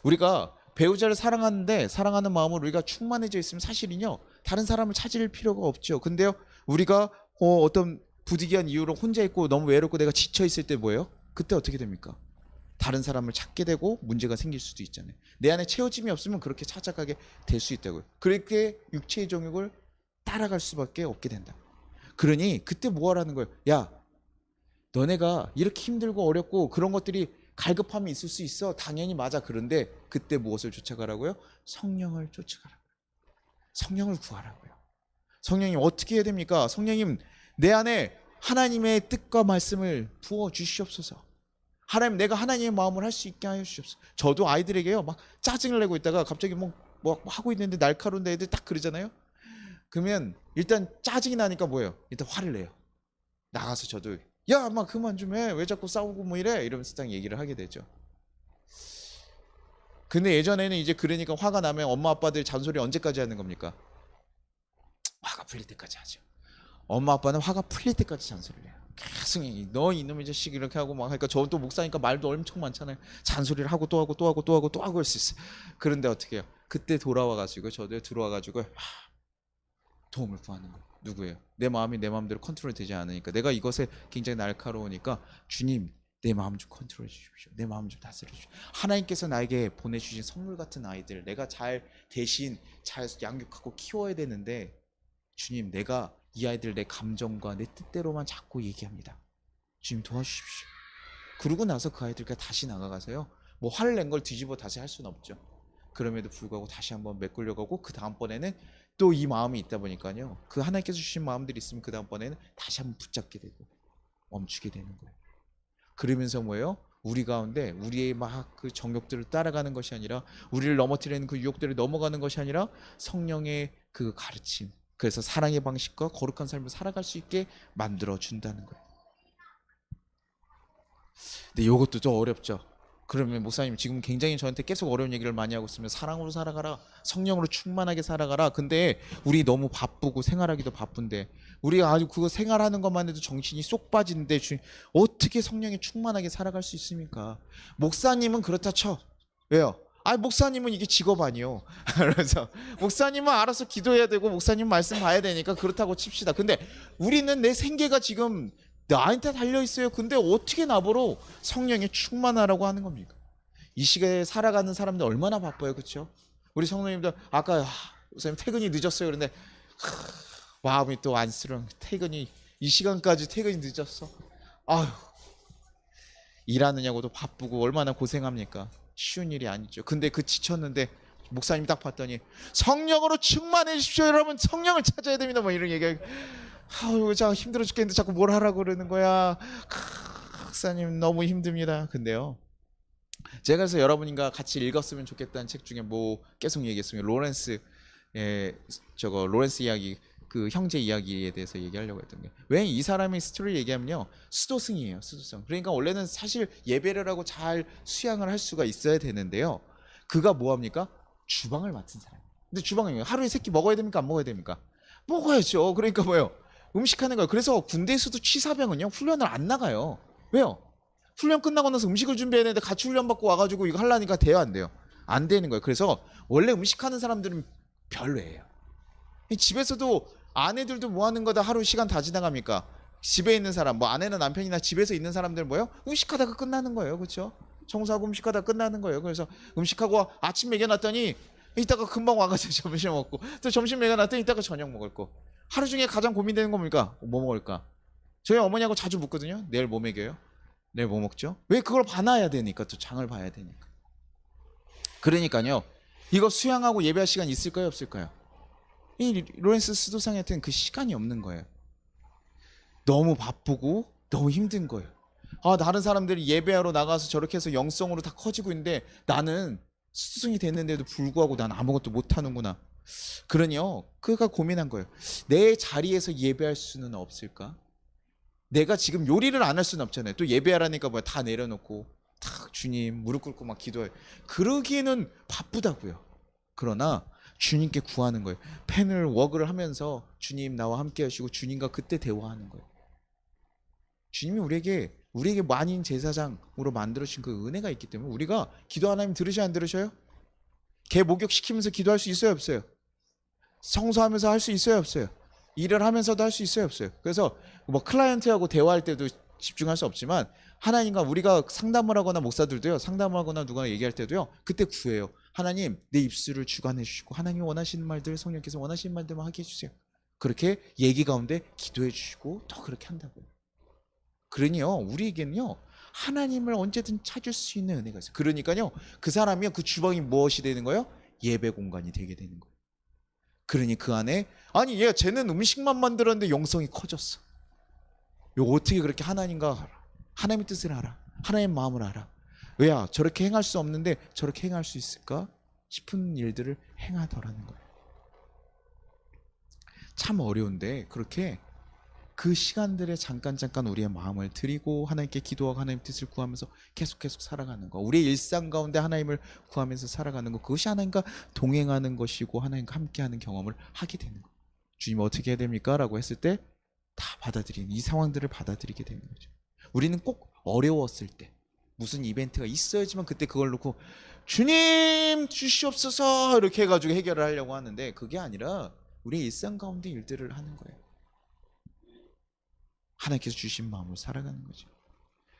우리가 배우자를 사랑하는데 사랑하는 마음으로 우리가 충만해져 있으면 사실은요. 다른 사람을 찾을 필요가 없죠. 근데요. 우리가 어떤 부득이한 이유로 혼자 있고 너무 외롭고 내가 지쳐 있을 때 뭐예요? 그때 어떻게 됩니까? 다른 사람을 찾게 되고 문제가 생길 수도 있잖아요. 내 안에 채워짐이 없으면 그렇게 찾아가게 될 수 있다고요. 그렇게 육체의 정욕을 따라갈 수밖에 없게 된다. 그러니 그때 뭐 하라는 거예요? 야, 너네가 이렇게 힘들고 어렵고 그런 것들이 갈급함이 있을 수 있어. 당연히 맞아. 그런데 그때 무엇을 쫓아가라고요? 성령을 쫓아가라고요. 성령을 구하라고요. 성령님 어떻게 해야 됩니까? 성령님 내 안에 하나님의 뜻과 말씀을 부어 주시옵소서. 하나님 내가 하나님의 마음을 할 수 있게 하여 주시옵소서. 저도 아이들에게요 막 짜증을 내고 있다가 갑자기 뭐 하고 있는데 날카로운데 애들 딱 그러잖아요. 그러면 일단 짜증이 나니까 뭐예요? 일단 화를 내요. 나가서 저도 야, 엄마 그만 좀 해. 왜 자꾸 싸우고 뭐 이래? 이러면서 딱 얘기를 하게 되죠. 근데 예전에는 이제 그러니까 화가 나면 엄마 아빠들 잔소리 언제까지 하는 겁니까? 화가 풀릴 때까지 하죠. 엄마 아빠는 화가 풀릴 때까지 잔소리를 해요. 계속 너 이놈의 자식 이렇게 하고 막 하니까 저는 또 목사니까 말도 엄청 많잖아요. 잔소리를 하고 또 하고 또 하고 또 하고 또 하고 할 수 있어요. 그런데 어떻게 해요? 그때 돌아와가지고 저도 들어와가지고 도움을 구하는 거예요. 누구예요? 내 마음이 내 마음대로 컨트롤 되지 않으니까 내가 이것에 굉장히 날카로우니까 주님 내 마음 좀 컨트롤해 주십시오. 내 마음 좀 다스려 주십시오. 하나님께서 나에게 보내주신 선물 같은 아이들 내가 잘 대신 잘 양육하고 키워야 되는데 주님 내가 이 아이들 내 감정과 내 뜻대로만 자꾸 얘기합니다. 주님 도와주십시오. 그러고 나서 그 아이들과 다시 나가가서요 뭐 화를 낸 걸 뒤집어 다시 할 수는 없죠. 그럼에도 불구하고 다시 한번 메꾸려고 그 다음번에는 또 이 마음이 있다 보니까요 그 하나님께서 주신 마음들이 있으면 그 다음번에는 다시 한번 붙잡게 되고 멈추게 되는 거예요. 그러면서 뭐예요? 우리 가운데 우리의 막 그 정욕들을 따라가는 것이 아니라 우리를 넘어뜨리는 그 유혹들을 넘어가는 것이 아니라 성령의 그 가르침 그래서 사랑의 방식과 거룩한 삶을 살아갈 수 있게 만들어 준다는 거예요. 근데 이것도 좀 어렵죠. 그러면 목사님 지금 굉장히 저한테 계속 어려운 얘기를 많이 하고 있으면 사랑으로 살아가라 성령으로 충만하게 살아가라. 근데 우리 너무 바쁘고 생활하기도 바쁜데 우리가 아주 그거 생활하는 것만 해도 정신이 쏙 빠지는데 어떻게 성령에 충만하게 살아갈 수 있습니까? 목사님은 그렇다 쳐. 왜요? 목사님은 이게 직업 아니요. 그래서 목사님은 알아서 기도해야 되고 목사님 말씀 봐야 되니까 그렇다고 칩시다. 근데 우리는 내 생계가 지금 나한테 달려 있어요. 근데 어떻게 나보러 성령에 충만하라고 하는 겁니까? 이 시대에 살아가는 사람들 얼마나 바빠요, 그렇죠? 우리 성도님들 아까 목사님 퇴근이 늦었어요. 그런데 마음이 또 안쓰러운 퇴근이 이 시간까지 퇴근이 늦었어. 아휴 일하느냐고도 바쁘고 얼마나 고생합니까? 쉬운 일이 아니죠. 근데 그 지쳤는데 목사님 딱 봤더니 성령으로 충만해 주십시오. 여러분 성령을 찾아야 됩니다. 뭐 이런 얘기. 아유, 자 힘들어 죽겠는데 자꾸 뭘 하라고 그러는 거야. 목사님 너무 힘듭니다. 근데요. 제가 그래서 여러분과 같이 읽었으면 좋겠다는 책 중에 뭐 계속 얘기했으면 로렌스 이야기 그 형제 이야기에 대해서 얘기하려고 했던 게 왜 이 사람의 스토리를 얘기하면요 수도승이에요. 수도승. 그러니까 원래는 사실 예배를 하고 잘 수양을 할 수가 있어야 되는데요. 그가 뭐 합니까? 주방을 맡은 사람. 근데 주방은 하루에 세 끼 먹어야 됩니까? 안 먹어야 됩니까? 먹어야죠. 그러니까 뭐예요? 음식하는 거예요. 그래서 군대에서도 취사병은요 훈련을 안 나가요. 왜요? 훈련 끝나고 나서 음식을 준비해야 되는데 같이 훈련 받고 와가지고 이거 하려니까 돼요 안 돼요? 안 되는 거예요. 그래서 원래 음식하는 사람들은 별로예요. 집에서도 아내들도 뭐 하는 거다 하루 시간 다 지나갑니까? 집에 있는 사람 뭐 아내나 남편이나 집에서 있는 사람들 뭐요? 음식하다가 끝나는 거예요. 그렇죠? 청소하고 음식하다가 끝나는 거예요. 그래서 음식하고 아침 먹여놨더니 이따가 금방 와가지고 점심 먹고 또 점심 먹여놨더니 이따가 저녁 먹을 거. 하루 중에 가장 고민되는 건 뭡니까? 뭐 먹을까? 저희 어머니하고 자주 묻거든요. 내일 뭐 먹여요? 내일 뭐 먹죠? 왜 그걸 봐놔야 되니까 또 장을 봐야 되니까. 그러니까요. 이거 수양하고 예배할 시간 있을까요? 없을까요? 이 로렌스 수도상한테는 그 시간이 없는 거예요. 너무 바쁘고 너무 힘든 거예요. 다른 사람들이 예배하러 나가서 저렇게 해서 영성으로 다 커지고 있는데 나는 스승이 됐는데도 불구하고 난 아무것도 못하는구나. 그러니요, 그가 고민한 거예요. 내 자리에서 예배할 수는 없을까? 내가 지금 요리를 안 할 수는 없잖아요. 또 예배하라니까 뭐야, 다 내려놓고 탁 주님 무릎 꿇고 막 기도해. 그러기에는 바쁘다고요. 그러나 주님께 구하는 거예요. 펜을 워크를 하면서 주님 나와 함께 하시고 주님과 그때 대화하는 거예요. 주님이 우리에게 만인 제사장으로 만들어 주신 그 은혜가 있기 때문에 우리가 기도 하나님 들으셔야 안 들으셔요? 개 목욕 시키면서 기도할 수 있어요, 없어요? 청소하면서 할 수 있어요, 없어요? 일을 하면서도 할 수 있어요, 없어요? 그래서 뭐 클라이언트하고 대화할 때도 집중할 수 없지만 하나님과 우리가 상담을 하거나 목사들도요, 상담을 하거나 누가 얘기할 때도요, 그때 구해요. 하나님, 내 입술을 주관해 주시고 하나님이 원하시는 말들, 성령께서 원하시는 말들만 하게 해주세요. 그렇게 얘기 가운데 기도해 주시고 또 그렇게 한다고요. 그러니요, 우리에게는요, 하나님을 언제든 찾을 수 있는 은혜가 있어요. 그러니까요, 그 사람이요, 그 주방이 무엇이 되는 거예요? 예배 공간이 되게 되는 거예요. 그러니 그 안에, 아니 쟤는 음식만 만들었는데 영성이 커졌어. 이거 어떻게 그렇게 하나님과 알아? 하나님의 뜻을 알아? 하나님의 마음을 알아? 왜야 저렇게 행할 수 없는데 저렇게 행할 수 있을까 싶은 일들을 행하더라는 거예요. 참 어려운데 그렇게 그 시간들에 잠깐 우리의 마음을 드리고 하나님께 기도하고 하나님 뜻을 구하면서 계속 살아가는 거, 우리의 일상 가운데 하나님을 구하면서 살아가는 거, 그것이 하나님과 동행하는 것이고 하나님과 함께하는 경험을 하게 되는 거. 주님 어떻게 해야 됩니까? 라고 했을 때 다 받아들이는, 이 상황들을 받아들이게 되는 거죠. 우리는 꼭 어려웠을 때 무슨 이벤트가 있어야지만 그때 그걸 놓고 주님 주시옵소서 이렇게 해가지고 해결을 하려고 하는데, 그게 아니라 우리의 일상 가운데 일들을 하는 거예요. 하나님께서 주신 마음으로 살아가는 거죠.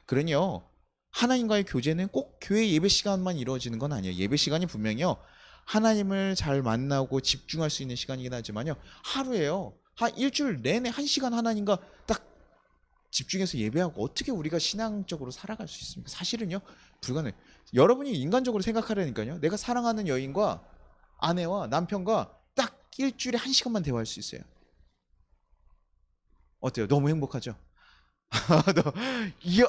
그러니요, 하나님과의 교제는 꼭 교회 예배 시간만 이루어지는 건 아니에요. 예배 시간이 분명히요, 하나님을 잘 만나고 집중할 수 있는 시간이긴 하지만요, 하루에요, 한 일주일 내내 1시간 하나님과 딱 집중해서 예배하고 어떻게 우리가 신앙적으로 살아갈 수 있습니까? 사실은요, 불가능해요. 여러분이 인간적으로 생각하려니까요, 내가 사랑하는 여인과 아내와 남편과 딱 일주일에 1시간만 대화할 수 있어요. 어때요? 너무 행복하죠? 이야,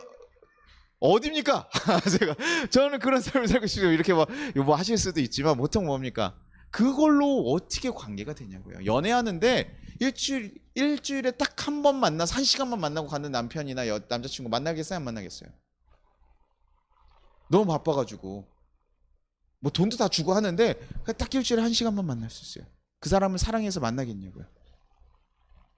어딥니까? 저는 그런 삶을 살고 싶어요. 이렇게 뭐 하실 수도 있지만 보통 뭡니까? 그걸로 어떻게 관계가 되냐고요. 연애하는데 일주일에 딱 한 번 만나서 1시간만 만나고 가는 남편이나 남자친구 만나겠어요? 안 만나겠어요? 너무 바빠가지고 뭐 돈도 다 주고 하는데 딱 일주일에 1시간만 만날 수 있어요. 그 사람을 사랑해서 만나겠냐고요.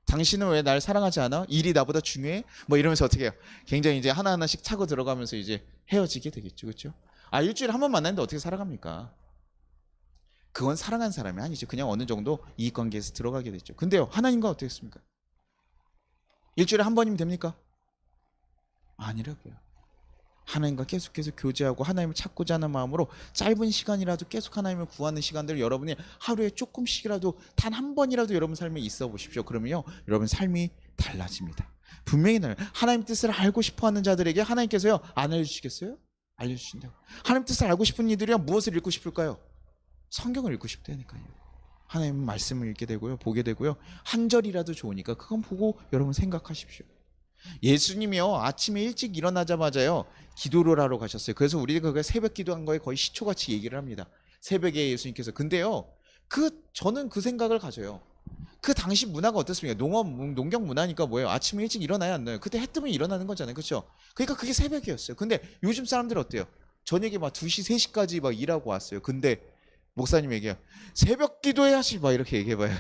당신은 왜 날 사랑하지 않아? 일이 나보다 중요해? 뭐 이러면서 어떻게 해요? 굉장히 이제 하나하나씩 차고 들어가면서 이제 헤어지게 되겠죠. 그렇죠? 일주일에 한 번 만났는데 어떻게 살아갑니까? 그건 사랑한 사람이 아니죠. 그냥 어느 정도 이익관계에서 들어가게 됐죠. 근데요, 하나님과 어떻겠습니까? 일주일에 한 번이면 됩니까? 아니라고요. 하나님과 계속해서 교제하고 하나님을 찾고자 하는 마음으로 짧은 시간이라도 계속 하나님을 구하는 시간들을 여러분이 하루에 조금씩이라도 단 한 번이라도 여러분 삶에 있어 보십시오. 그러면요, 여러분 삶이 달라집니다. 분명히 하나님 뜻을 알고 싶어하는 자들에게 하나님께서요, 안 알려주시겠어요? 알려주신다고. 하나님 뜻을 알고 싶은 이들이야 무엇을 읽고 싶을까요? 성경을 읽고 싶다니까요. 하나님 말씀을 읽게 되고요, 보게 되고요, 한 절이라도 좋으니까 그건 보고 여러분 생각하십시오. 예수님이요, 아침에 일찍 일어나자마자요 기도를 하러 가셨어요. 그래서 우리가 그걸 새벽 기도한 거에 거의 시초같이 얘기를 합니다. 새벽에 예수님께서. 근데요, 저는 그 생각을 가져요. 그 당시 문화가 어떻습니까? 농경 문화니까 뭐예요? 아침에 일찍 일어나야 안 나요. 그때 해 뜨면 일어나는 거잖아요, 그렇죠? 그러니까 그게 새벽이었어요. 근데 요즘 사람들 어때요? 저녁에 막 2시, 3시까지 막 일하고 왔어요. 근데 목사님 얘기해요. 새벽 기도해야지 막 이렇게 얘기해봐요.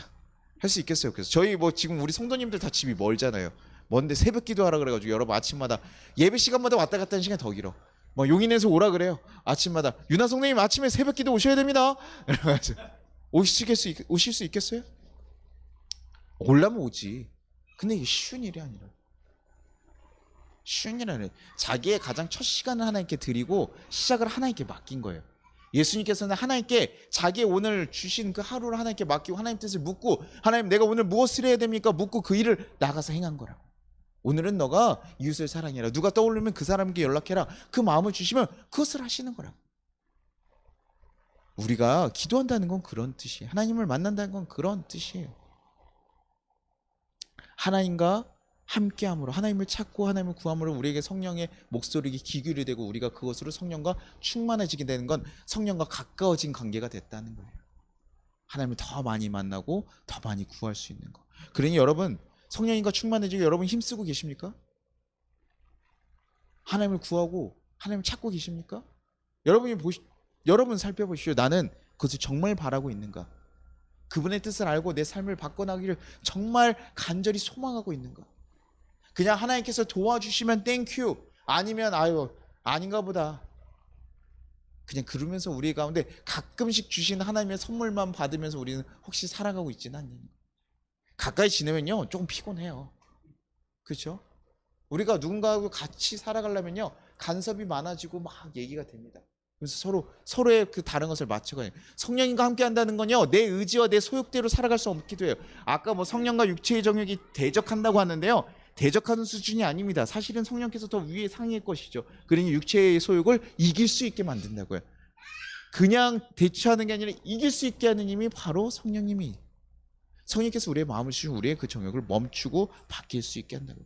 할 수 있겠어요? 그래서 저희 뭐 지금 우리 성도님들 다 집이 멀잖아요. 먼데 새벽 기도하라 그래가지고 여러분 아침마다 예배 시간마다 왔다 갔다 하는 시간이 더 길어. 뭐 용인에서 오라 그래요. 아침마다 유나 성도님 아침에 새벽 기도 오셔야 됩니다. 오실 수 있겠어요? 오려면 오지. 근데 이게 쉬운 일이 아니라. 쉬운 일이 아니라. 자기의 가장 첫 시간을 하나님께 드리고 시작을 하나님께 맡긴 거예요. 예수님께서는 하나님께 자기 오늘 주신 그 하루를 하나님께 맡기고 하나님 뜻을 묻고, 하나님 내가 오늘 무엇을 해야 됩니까? 묻고 그 일을 나가서 행한 거라고. 오늘은 너가 이웃을 사랑해라. 누가 떠오르면 그 사람에게 연락해라. 그 마음을 주시면 그것을 하시는 거라고. 우리가 기도한다는 건 그런 뜻이에요. 하나님을 만난다는 건 그런 뜻이에요. 하나님과 함께함으로 하나님을 찾고 하나님을 구함으로 우리에게 성령의 목소리가 귀결이 되고 우리가 그것으로 성령과 충만해지게 되는 건 성령과 가까워진 관계가 됐다는 거예요. 하나님을 더 많이 만나고 더 많이 구할 수 있는 거. 그러니 여러분 성령님과 충만해지고 여러분 힘쓰고 계십니까? 하나님을 구하고 하나님을 찾고 계십니까? 여러분 살펴보시오. 나는 그것을 정말 바라고 있는가? 그분의 뜻을 알고 내 삶을 바꿔나가기를 정말 간절히 소망하고 있는가? 그냥 하나님께서 도와주시면 땡큐, 아니면 아유 아닌가 보다, 그냥 그러면서 우리 가운데 가끔씩 주신 하나님의 선물만 받으면서 우리는 혹시 살아가고 있지는 않니? 가까이 지내면요 조금 피곤해요. 그렇죠? 우리가 누군가하고 같이 살아가려면요 간섭이 많아지고 막 얘기가 됩니다. 그래서 서로의 그 다른 것을 맞춰가요. 성령님과 함께 한다는 건요 내 의지와 내 소욕대로 살아갈 수 없기도 해요. 아까 뭐 성령과 육체의 정욕이 대적한다고 하는데요, 대적하는 수준이 아닙니다. 사실은 성령께서 더 위에 상위의 것이죠. 그러니 육체의 소욕을 이길 수 있게 만든다고요. 그냥 대처하는 게 아니라 이길 수 있게 하는 힘이 바로 성령님이, 성령께서 우리의 마음을 주시고 우리의 그 정욕을 멈추고 바뀔 수 있게 한다고요.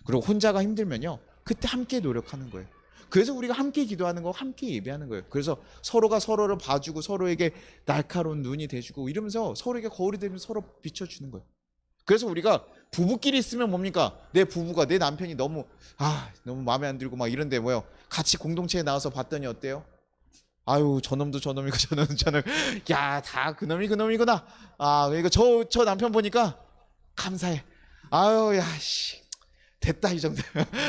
그리고 혼자가 힘들면요 그때 함께 노력하는 거예요. 그래서 우리가 함께 기도하는 거, 함께 예배하는 거예요. 그래서 서로가 서로를 봐주고 서로에게 날카로운 눈이 돼주고 이러면서 서로에게 거울이 되면서 서로 비춰주는 거예요. 그래서 우리가 부부끼리 있으면 뭡니까? 내 부부가, 내 남편이 너무 마음에 안 들고 막 이런데 뭐요? 같이 공동체에 나와서 봤더니 어때요? 아유 저놈도 저놈이고 저놈도 저놈, 야 다 그놈이 그놈이구나. 그러니까 저 남편 보니까 감사해. 아유 야씨 됐다 이 정도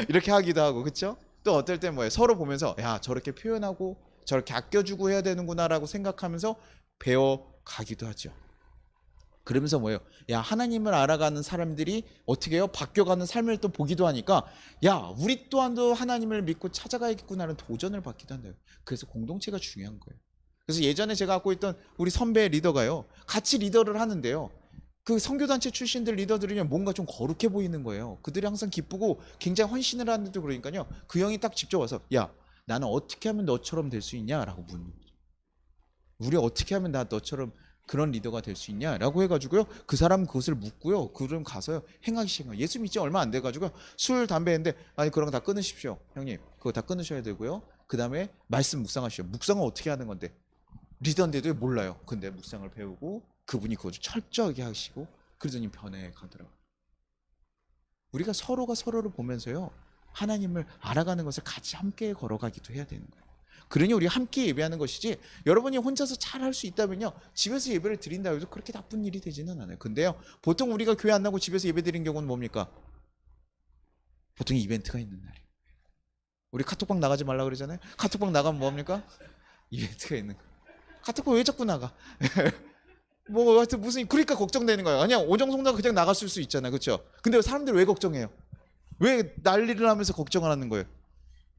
이렇게 하기도 하고, 그렇죠? 또 어떨 땐 뭐예요? 서로 보면서 야 저렇게 표현하고 저렇게 아껴주고 해야 되는구나라고 생각하면서 배워가기도 하죠. 그러면서 뭐예요? 야 하나님을 알아가는 사람들이 어떻게 해요? 바뀌어가는 삶을 또 보기도 하니까 야 우리 또한도 하나님을 믿고 찾아가야겠구나라는 도전을 받기도 한대요. 그래서 공동체가 중요한 거예요. 그래서 예전에 제가 갖고 있던 우리 선배 리더가요 같이 리더를 하는데요, 그 선교단체 출신들 리더들은요 뭔가 좀 거룩해 보이는 거예요. 그들이 항상 기쁘고 굉장히 헌신을 하는데도, 그러니까요 그 형이 딱 직접 와서 야 나는 어떻게 하면 너처럼 될 수 있냐라고 묻는 거죠. 우리 어떻게 하면 나 너처럼 그런 리더가 될 수 있냐라고 해가지고요 그 사람 그것을 묻고요 그럼 가서요 행하기 시작한 거예요. 예수 믿지 얼마 안 돼가지고요 술 담배 했는데 아니 그런 거 다 끊으십시오 형님, 그거 다 끊으셔야 되고요 그 다음에 말씀 묵상하시오. 묵상은 어떻게 하는 건데, 리더인데도 몰라요. 근데 묵상을 배우고 그분이 그것을 철저하게 하시고 그러더니 변해 가더라고요. 우리가 서로가 서로를 보면서요 하나님을 알아가는 것을 같이 함께 걸어가기도 해야 되는 거예요. 그러니 우리 함께 예배하는 것이지, 여러분이 혼자서 잘 할 수 있다면요 집에서 예배를 드린다고 해서 그렇게 나쁜 일이 되지는 않아요. 근데요 보통 우리가 교회 안 나고 집에서 예배 드린 경우는 뭡니까? 보통 이벤트가 있는 날이에요. 우리 카톡방 나가지 말라 그러잖아요. 카톡방 나가면 뭡니까? 이벤트가 있는 거예요. 카톡방 왜 자꾸 나가? 뭐 하여튼 무슨, 그러니까 걱정되는 거예요. 그냥 오정송당 그냥 나갔을 수 있잖아요. 그렇죠? 근데 사람들 왜 걱정해요? 왜 난리를 하면서 걱정을 하는 거예요?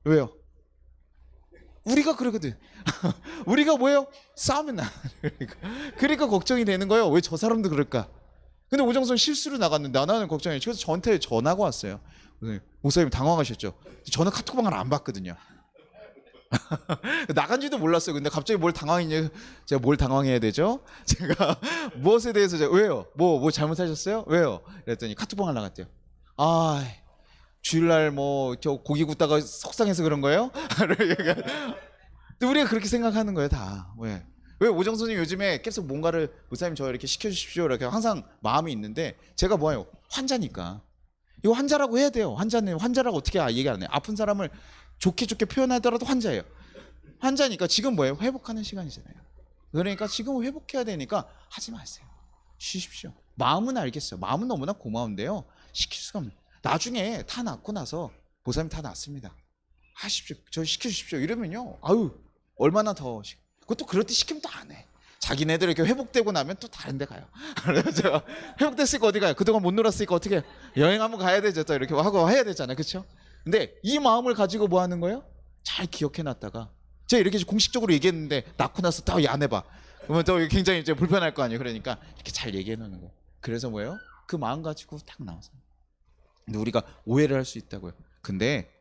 왜요? 우리가 그러거든. 우리가 뭐예요? 싸우면 나. 그러니까 걱정이 되는 거예요. 왜 저 사람도 그럴까? 근데 오정선 실수로 나갔는데 나는 걱정해요. 그래서 저한테 전화가 왔어요. 목사님 당황하셨죠? 저는 카톡방을 안 봤거든요. 나간지도 몰랐어요. 근데 갑자기 뭘 당황했냐? 제가 뭘 당황해야 되죠? 제가 무엇에 대해서 제가 왜요? 뭐 잘못하셨어요? 왜요? 그랬더니 카톡방을 나갔대요. 주일날 뭐 저 고기 굽다가 속상해서 그런 거예요? 근데 우리가 그렇게 생각하는 거예요, 다. 왜 오정선이 요즘에 계속 뭔가를 목사님 저 이렇게 시켜주십시오 이렇게 항상 마음이 있는데, 제가 뭐예요? 환자니까 이거 환자라고 해야 돼요. 환자라고 어떻게 얘기 안 해요? 아픈 사람을 좋게 표현하더라도 환자예요. 환자니까 지금 뭐예요? 회복하는 시간이잖아요. 그러니까 지금 회복해야 되니까 하지 마세요. 쉬십시오. 마음은 알겠어요. 마음은 너무나 고마운데요 시킬 수가 없는. 나중에 다 낫고 나서 보살님 다 낫습니다, 하십시오, 저 시켜주십시오 이러면요 얼마나 더 그것도 그럴 때 시키면 또 안 해. 자기네들 이렇게 회복되고 나면 또 다른 데 가요. 제가 회복됐으니까 어디 가요? 그동안 못 놀았으니까 어떻게 여행 한번 가야 되죠. 또 이렇게 하고 해야 되잖아요. 그렇죠? 근데 이 마음을 가지고 뭐 하는 거예요? 잘 기억해 놨다가 제가 이렇게 공식적으로 얘기했는데 낳고 나서 또 안 해봐. 그러면 또 굉장히 이제 불편할 거 아니에요. 그러니까 이렇게 잘 얘기해 놓는 거예요. 그래서 뭐예요? 그 마음 가지고 딱 나와서. 근데 우리가 오해를 할 수 있다고요. 근데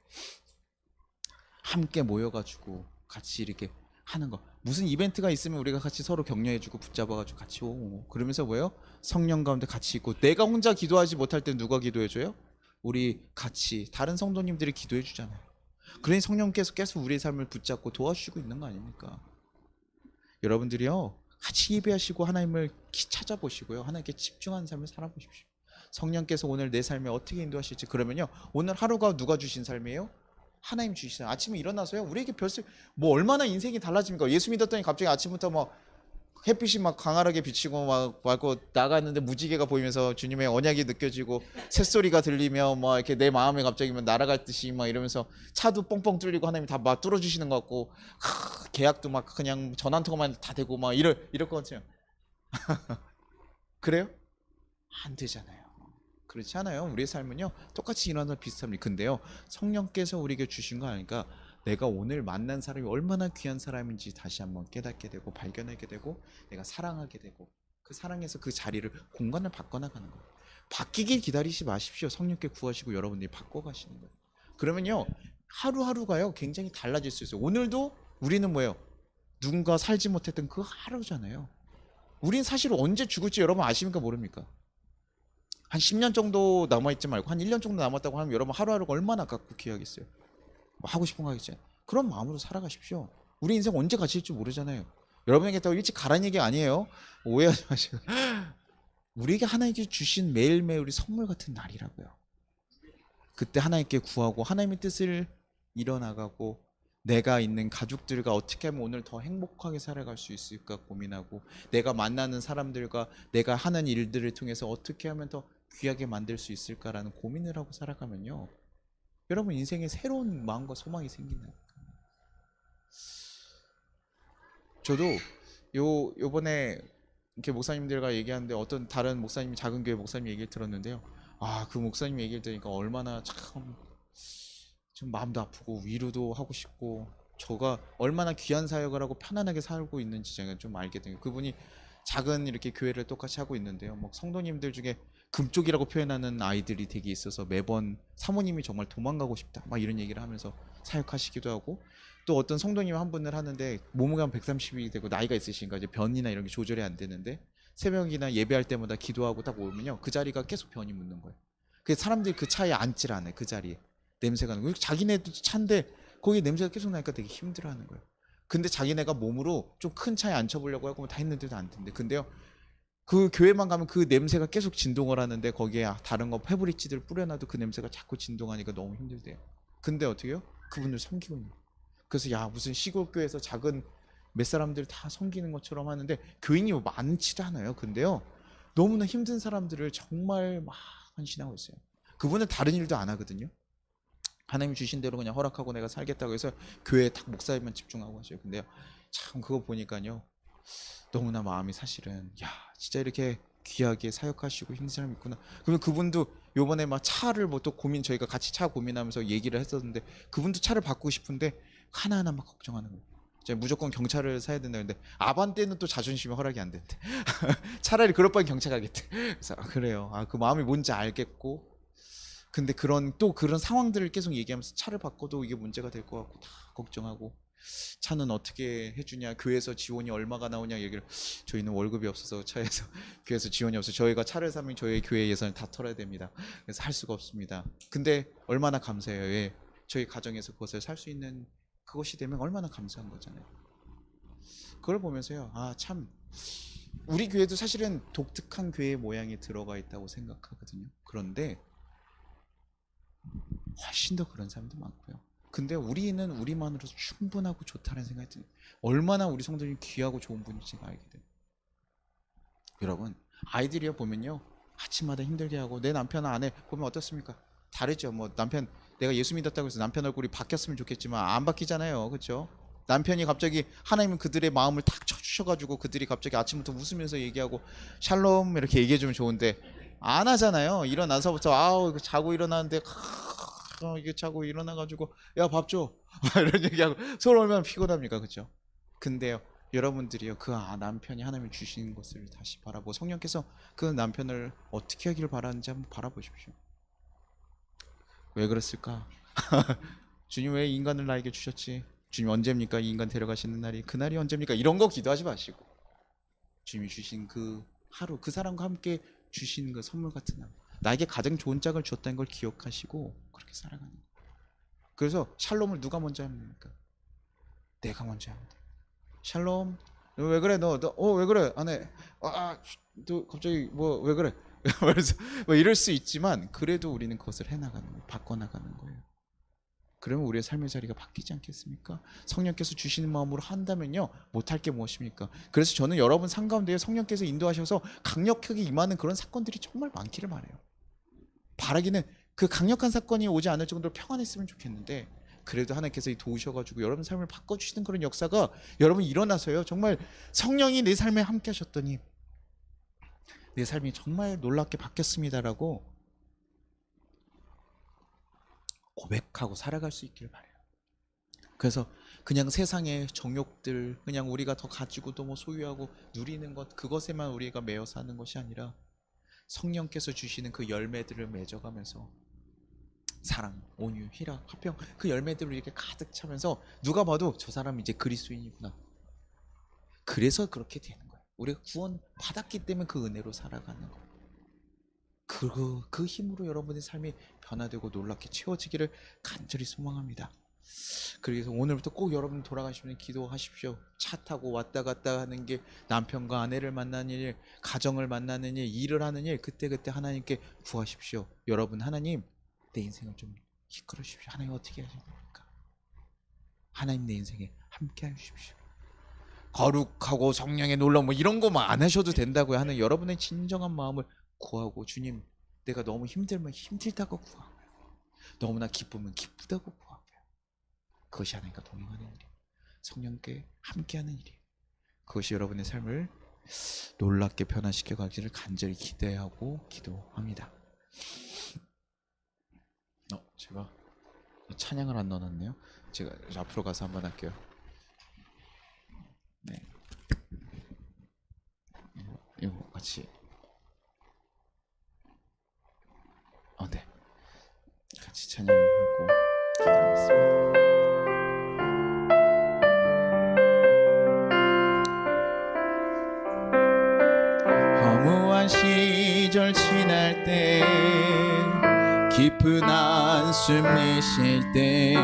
함께 모여가지고 같이 이렇게 하는 거, 무슨 이벤트가 있으면 우리가 같이 서로 격려해주고 붙잡아가지고 같이 오고 그러면서 뭐예요? 성령 가운데 같이 있고. 내가 혼자 기도하지 못할 때 누가 기도해줘요? 우리 같이 다른 성도님들이 기도해 주잖아요. 그러니 성령께서 계속 우리의 삶을 붙잡고 도와주시고 있는 거 아닙니까? 여러분들이요, 같이 예배하시고 하나님을 찾아보시고요, 하나님께 집중하는 삶을 살아보십시오. 성령께서 오늘 내 삶에 어떻게 인도하실지. 그러면요, 오늘 하루가 누가 주신 삶이에요? 하나님 주시잖아요. 아침에 일어나서요, 우리에게 별세 뭐 얼마나 인생이 달라집니까? 예수 믿었더니 갑자기 아침부터 막 햇빛이 막 광활하게 비치고 막 나갔는데 무지개가 보이면서 주님의 언약이 느껴지고 새소리가 들리며 막 이렇게 내 마음에 갑자기 막 날아갈 듯이 막 이러면서 차도 뻥뻥 뚫리고 하나님이 다 막 뚫어주시는 것 같고, 계약도 막 그냥 전화 한 통만 다 되고 막 이럴 것 같아요. 그래요? 안 되잖아요. 그렇지 않아요. 우리의 삶은요, 똑같이 일어나는 비슷합니다. 근데요, 성령께서 우리에게 주신 거 아니까 내가 오늘 만난 사람이 얼마나 귀한 사람인지 다시 한번 깨닫게 되고 발견하게 되고 내가 사랑하게 되고 그 사랑에서 그 자리를 공간을 바꿔나가는 거예요. 바뀌길 기다리지 마십시오. 성령께 구하시고 여러분들이 바꿔가시는 거예요. 그러면요, 하루하루가요 굉장히 달라질 수 있어요. 오늘도 우리는 뭐예요? 누군가 살지 못했던 그 하루잖아요. 우린 사실 언제 죽을지 여러분 아십니까 모릅니까? 한 10년 정도 남아있지 말고 한 1년 정도 남았다고 하면 여러분 하루하루가 얼마나 아깝고 귀하겠어요. 뭐 하고 싶은 거 하겠지. 그런 마음으로 살아가십시오. 우리 인생 언제 가실지 모르잖아요. 여러분에게 더 일찍 가라는 얘기 아니에요. 오해하지 마시고. 우리에게 하나님께 주신 매일매일이 선물 같은 날이라고요. 그때 하나님께 구하고 하나님의 뜻을 이뤄나가고 내가 있는 가족들과 어떻게 하면 오늘 더 행복하게 살아갈 수 있을까 고민하고 내가 만나는 사람들과 내가 하는 일들을 통해서 어떻게 하면 더 귀하게 만들 수 있을까라는 고민을 하고 살아가면요, 여러분 인생에 새로운 마음과 소망이 생긴다. 저도 요번에 이렇게 목사님들과 얘기하는데 어떤 다른 목사님, 작은 교회 목사님 얘기를 들었는데요. 아, 그 목사님 얘기를 들으니까 얼마나 참 좀 마음도 아프고 위로도 하고 싶고 저가 얼마나 귀한 사역을 하고 편안하게 살고 있는지 제가 좀 알게 돼요. 그분이 작은 이렇게 교회를 똑같이 하고 있는데요. 뭐 성도님들 중에 금쪽이라고 표현하는 아이들이 되게 있어서 매번 사모님이 정말 도망가고 싶다 막 이런 얘기를 하면서 사역하시기도 하고, 또 어떤 성도님 한 분을 하는데 몸무게가 130이 되고 나이가 있으신가 이제 변이나 이런 게 조절이 안 되는데 새벽이나 예배할 때마다 기도하고 딱 오면요, 그 자리가 계속 변이 묻는 거예요. 그 사람들이 그 차에 앉질 않아요. 그 자리에 냄새가 나는 거예요. 자기네도 차인데 거기 냄새가 계속 나니까 되게 힘들어하는 거예요. 근데 자기네가 몸으로 좀 큰 차에 앉혀보려고 하고 다 했는데도 안 된대. 근데요, 그 교회만 가면 그 냄새가 계속 진동을 하는데 거기에 다른 거 페브리치들 뿌려놔도 그 냄새가 자꾸 진동하니까 너무 힘들대요. 근데 어떻게 해요? 그분을 섬기고 있는 거예요. 그래서 야, 무슨 시골 교회에서 작은 몇 사람들 다 섬기는 것처럼 하는데 교인이 많지도 않아요. 근데요, 너무나 힘든 사람들을 정말 막 헌신하고 있어요. 그분은 다른 일도 안 하거든요. 하나님이 주신 대로 그냥 허락하고 내가 살겠다고 해서 교회에 딱 목사에만 집중하고 하셔요. 근데요, 참 그거 보니까요, 너무나 마음이 사실은 야, 진짜 이렇게 귀하게 사역하시고 힘든 사람이 있구나. 그러면 그분도 요번에 막 차를 뭐 또 저희가 같이 차 고민하면서 얘기를 했었는데 그분도 차를 바꾸고 싶은데 하나하나 막 걱정하는 거예요. 제가 무조건 경차를 사야 된다 근데 아반떼는 또 자존심이 허락이 안 된대. 차라리 그럴 바엔 경차 가겠대. 그래서 그래요. 그 마음이 뭔지 알겠고, 근데 그런 상황들을 계속 얘기하면서 차를 바꿔도 이게 문제가 될 것 같고 다 걱정하고, 차는 어떻게 해주냐, 교회에서 지원이 얼마가 나오냐 얘기를, 저희는 월급이 없어서 차에서 교회에서 지원이 없어서 저희가 차를 사면 저희 교회 예산을 다 털어야 됩니다. 그래서 할 수가 없습니다. 근데 얼마나 감사해요. 예. 저희 가정에서 그것을 살 수 있는 그것이 되면 얼마나 감사한 거잖아요. 그걸 보면서요, 참 우리 교회도 사실은 독특한 교회 모양이 들어가 있다고 생각하거든요. 그런데 훨씬 더 그런 사람도 많고요. 근데 우리는 우리만으로도 충분하고 좋다는 생각이 드는, 얼마나 우리 성도님이 귀하고 좋은 분인지 알게 돼요. 여러분, 아이들이요 보면요, 아침마다 힘들게 하고 내 남편 아내 보면 어떻습니까? 다르죠. 뭐 남편, 내가 예수 믿었다고 해서 남편 얼굴이 바뀌었으면 좋겠지만 안 바뀌잖아요. 그렇죠? 남편이 갑자기 하나님은 그들의 마음을 탁 쳐주셔가지고 그들이 갑자기 아침부터 웃으면서 얘기하고 샬롬 이렇게 얘기해주면 좋은데 안 하잖아요. 일어나서부터 이거 자고 일어나는데 이게 자고 일어나가지고 야 밥 줘 이런 얘기하고 서로 얼마나 피곤합니까, 그렇죠? 근데요, 여러분들이요, 그 남편이 하나님이 주신 것을 다시 바라보고 성령께서 그 남편을 어떻게 하기를 바라는지 한번 바라보십시오. 왜 그랬을까? 주님 왜 인간을 나에게 주셨지? 주님 언제입니까? 이 인간 데려가시는 날이, 그날이 언제입니까? 이런 거 기도하지 마시고 주님이 주신 그 하루, 그 사람과 함께 주신 그 선물 같은 하루, 나에게 가장 좋은 짝을 주었다는 걸 기억하시고 그렇게 살아가는 거예요. 그래서 샬롬을 누가 먼저 합니까? 내가 먼저 합니다. 샬롬, 왜 그래? 너 왜 그래? 안해. 너 갑자기 뭐 왜 그래? 그래서 뭐 이럴 수 있지만 그래도 우리는 그것을 해나가는 거예요. 바꿔나가는 거예요. 그러면 우리의 삶의 자리가 바뀌지 않겠습니까? 성령께서 주시는 마음으로 한다면요, 못할 게 무엇입니까? 그래서 저는 여러분 삶 가운데 성령께서 인도하셔서 강력하게 임하는 그런 사건들이 정말 많기를 바라요. 바라기는 그 강력한 사건이 오지 않을 정도로 평안했으면 좋겠는데, 그래도 하나님께서 도우셔가지고 여러분 삶을 바꿔주시는 그런 역사가 여러분 일어나서요, 정말 성령이 내 삶에 함께 하셨더니 내 삶이 정말 놀랍게 바뀌었습니다라고 고백하고 살아갈 수 있기를 바라요. 그래서 그냥 세상의 정욕들, 그냥 우리가 더 가지고도 뭐 소유하고 누리는 것, 그것에만 우리가 매여 사는 것이 아니라 성령께서 주시는 그 열매들을 맺어가면서 사랑, 온유, 희락, 화평, 그 열매들을 이렇게 가득 차면서 누가 봐도 저 사람 이제 그리스도인이구나. 그래서 그렇게 되는 거예요. 우리가 구원 받았기 때문에 그 은혜로 살아가는 거예요. 그 힘으로 여러분의 삶이 변화되고 놀랍게 채워지기를 간절히 소망합니다. 그래서 오늘부터 꼭 여러분 돌아가시면 기도하십시오. 차 타고 왔다 갔다 하는 게 남편과 아내를 만나는 일, 가정을 만나는 일, 일을 하는 일, 그때그때 하나님께 구하십시오. 여러분, 하나님 내 인생을 좀 이끌어 주십시오. 하나님 어떻게 하실 겁니까? 하나님 내 인생에 함께 하십시오. 거룩하고 성령의 놀라움 뭐 이런 거만 안 하셔도 된다고요. 하는 여러분의 진정한 마음을 구하고, 주님 내가 너무 힘들면 힘들다고 구하고요, 너무나 기쁘면 기쁘다고 구하고요. 그것이 하나님과 동행하는 일이에요. 성령께 함께하는 일이에요. 그것이 여러분의 삶을 놀랍게 변화시켜 가기를 간절히 기대하고 기도합니다. 제가 찬양을 안 넣어놨네요. 제가 앞으로 가서 한번 할게요. 네, 이거 같이. 네, 같이 찬양하고 기도하겠습니다. 허무한 시절 지날 때, 깊은 한숨 내쉴 때,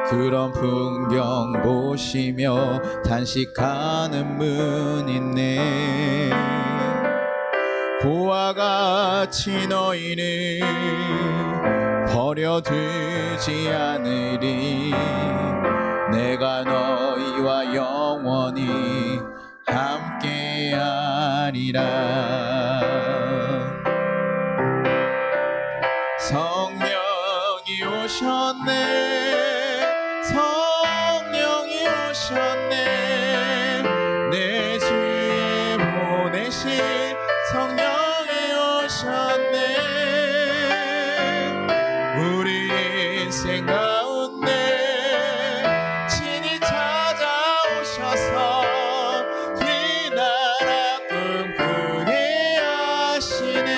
그런 풍경 보시며 단식하는 분 있네. 보와 같이 너희를 버려두지 않으리. 내가 너희와 영원히 함께하리라. 성령이 오셨네, 성령이 오셨네, 내 주에 보내신 성령이 오셨네. 우리 인생 가운데 친히 찾아오셔서 이 나라 꿈꾸게 하시네.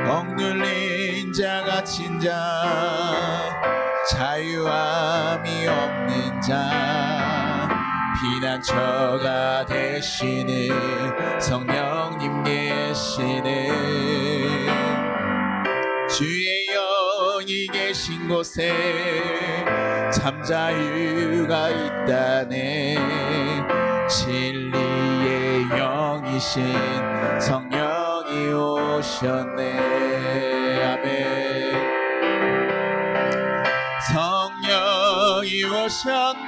억눌린 자, 갇힌 자, 자유함이 없는 자, 피난처가 되시는 성령님 계시네. 주의 영이 계신 곳에 참 자유가 있다네. 진리의 영이신 성령이 오셨네. 아멘. 성령이 오셨네,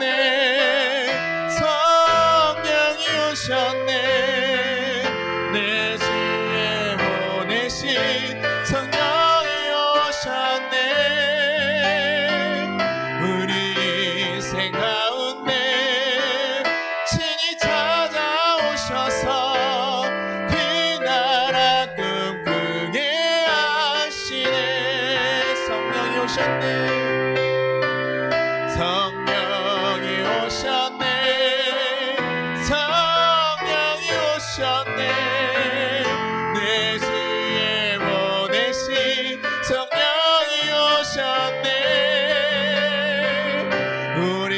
성령이 오셨네, 내 주에 보내신 성령이 오셨네. 우리 인생 가운데 친히 찾아오셔서 그 나라 꿈꾸게 하시네. 성령이 오셨네, 성령이 오셨네, 성령이 오셨네, 내 주에 보내신 성령이 오셨네. 우리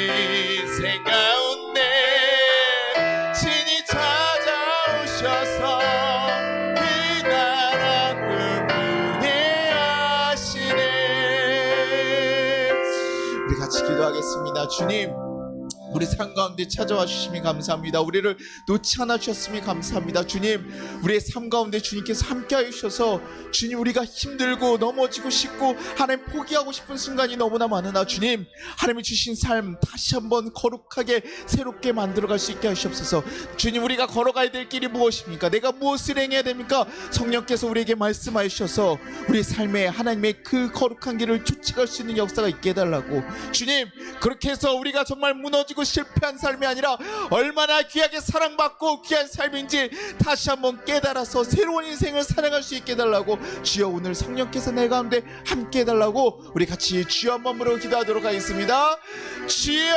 인생 가운데 친히 찾아오셔서 기도하겠습니다. 주님, 우리 삶 가운데 찾아와 주심이 감사합니다. 우리를 놓지 않아 주셨음이 감사합니다. 주님, 우리의 삶 가운데 주님께서 함께하여 주셔서 주님, 우리가 힘들고 넘어지고 싶고 하나님 포기하고 싶은 순간이 너무나 많으나 주님, 하나님이 주신 삶 다시 한번 거룩하게 새롭게 만들어갈 수 있게 하시옵소서. 주님, 우리가 걸어가야 될 길이 무엇입니까? 내가 무엇을 행해야 됩니까? 성령께서 우리에게 말씀하여 주셔서 우리 삶에 하나님의 그 거룩한 길을 쫓아갈 수 있는 역사가 있게 해달라고. 주님, 그렇게 해서 우리가 정말 무너지고 실패한 삶이 아니라 얼마나 귀하게 사랑받고 귀한 삶인지 다시 한번 깨달아서 새로운 인생을 살아갈 수 있게 해달라고. 주여, 오늘 성령께서 내 가운데 함께 해달라고 우리 같이 주여 한번 부르고 기도하도록 하겠습니다. 주여.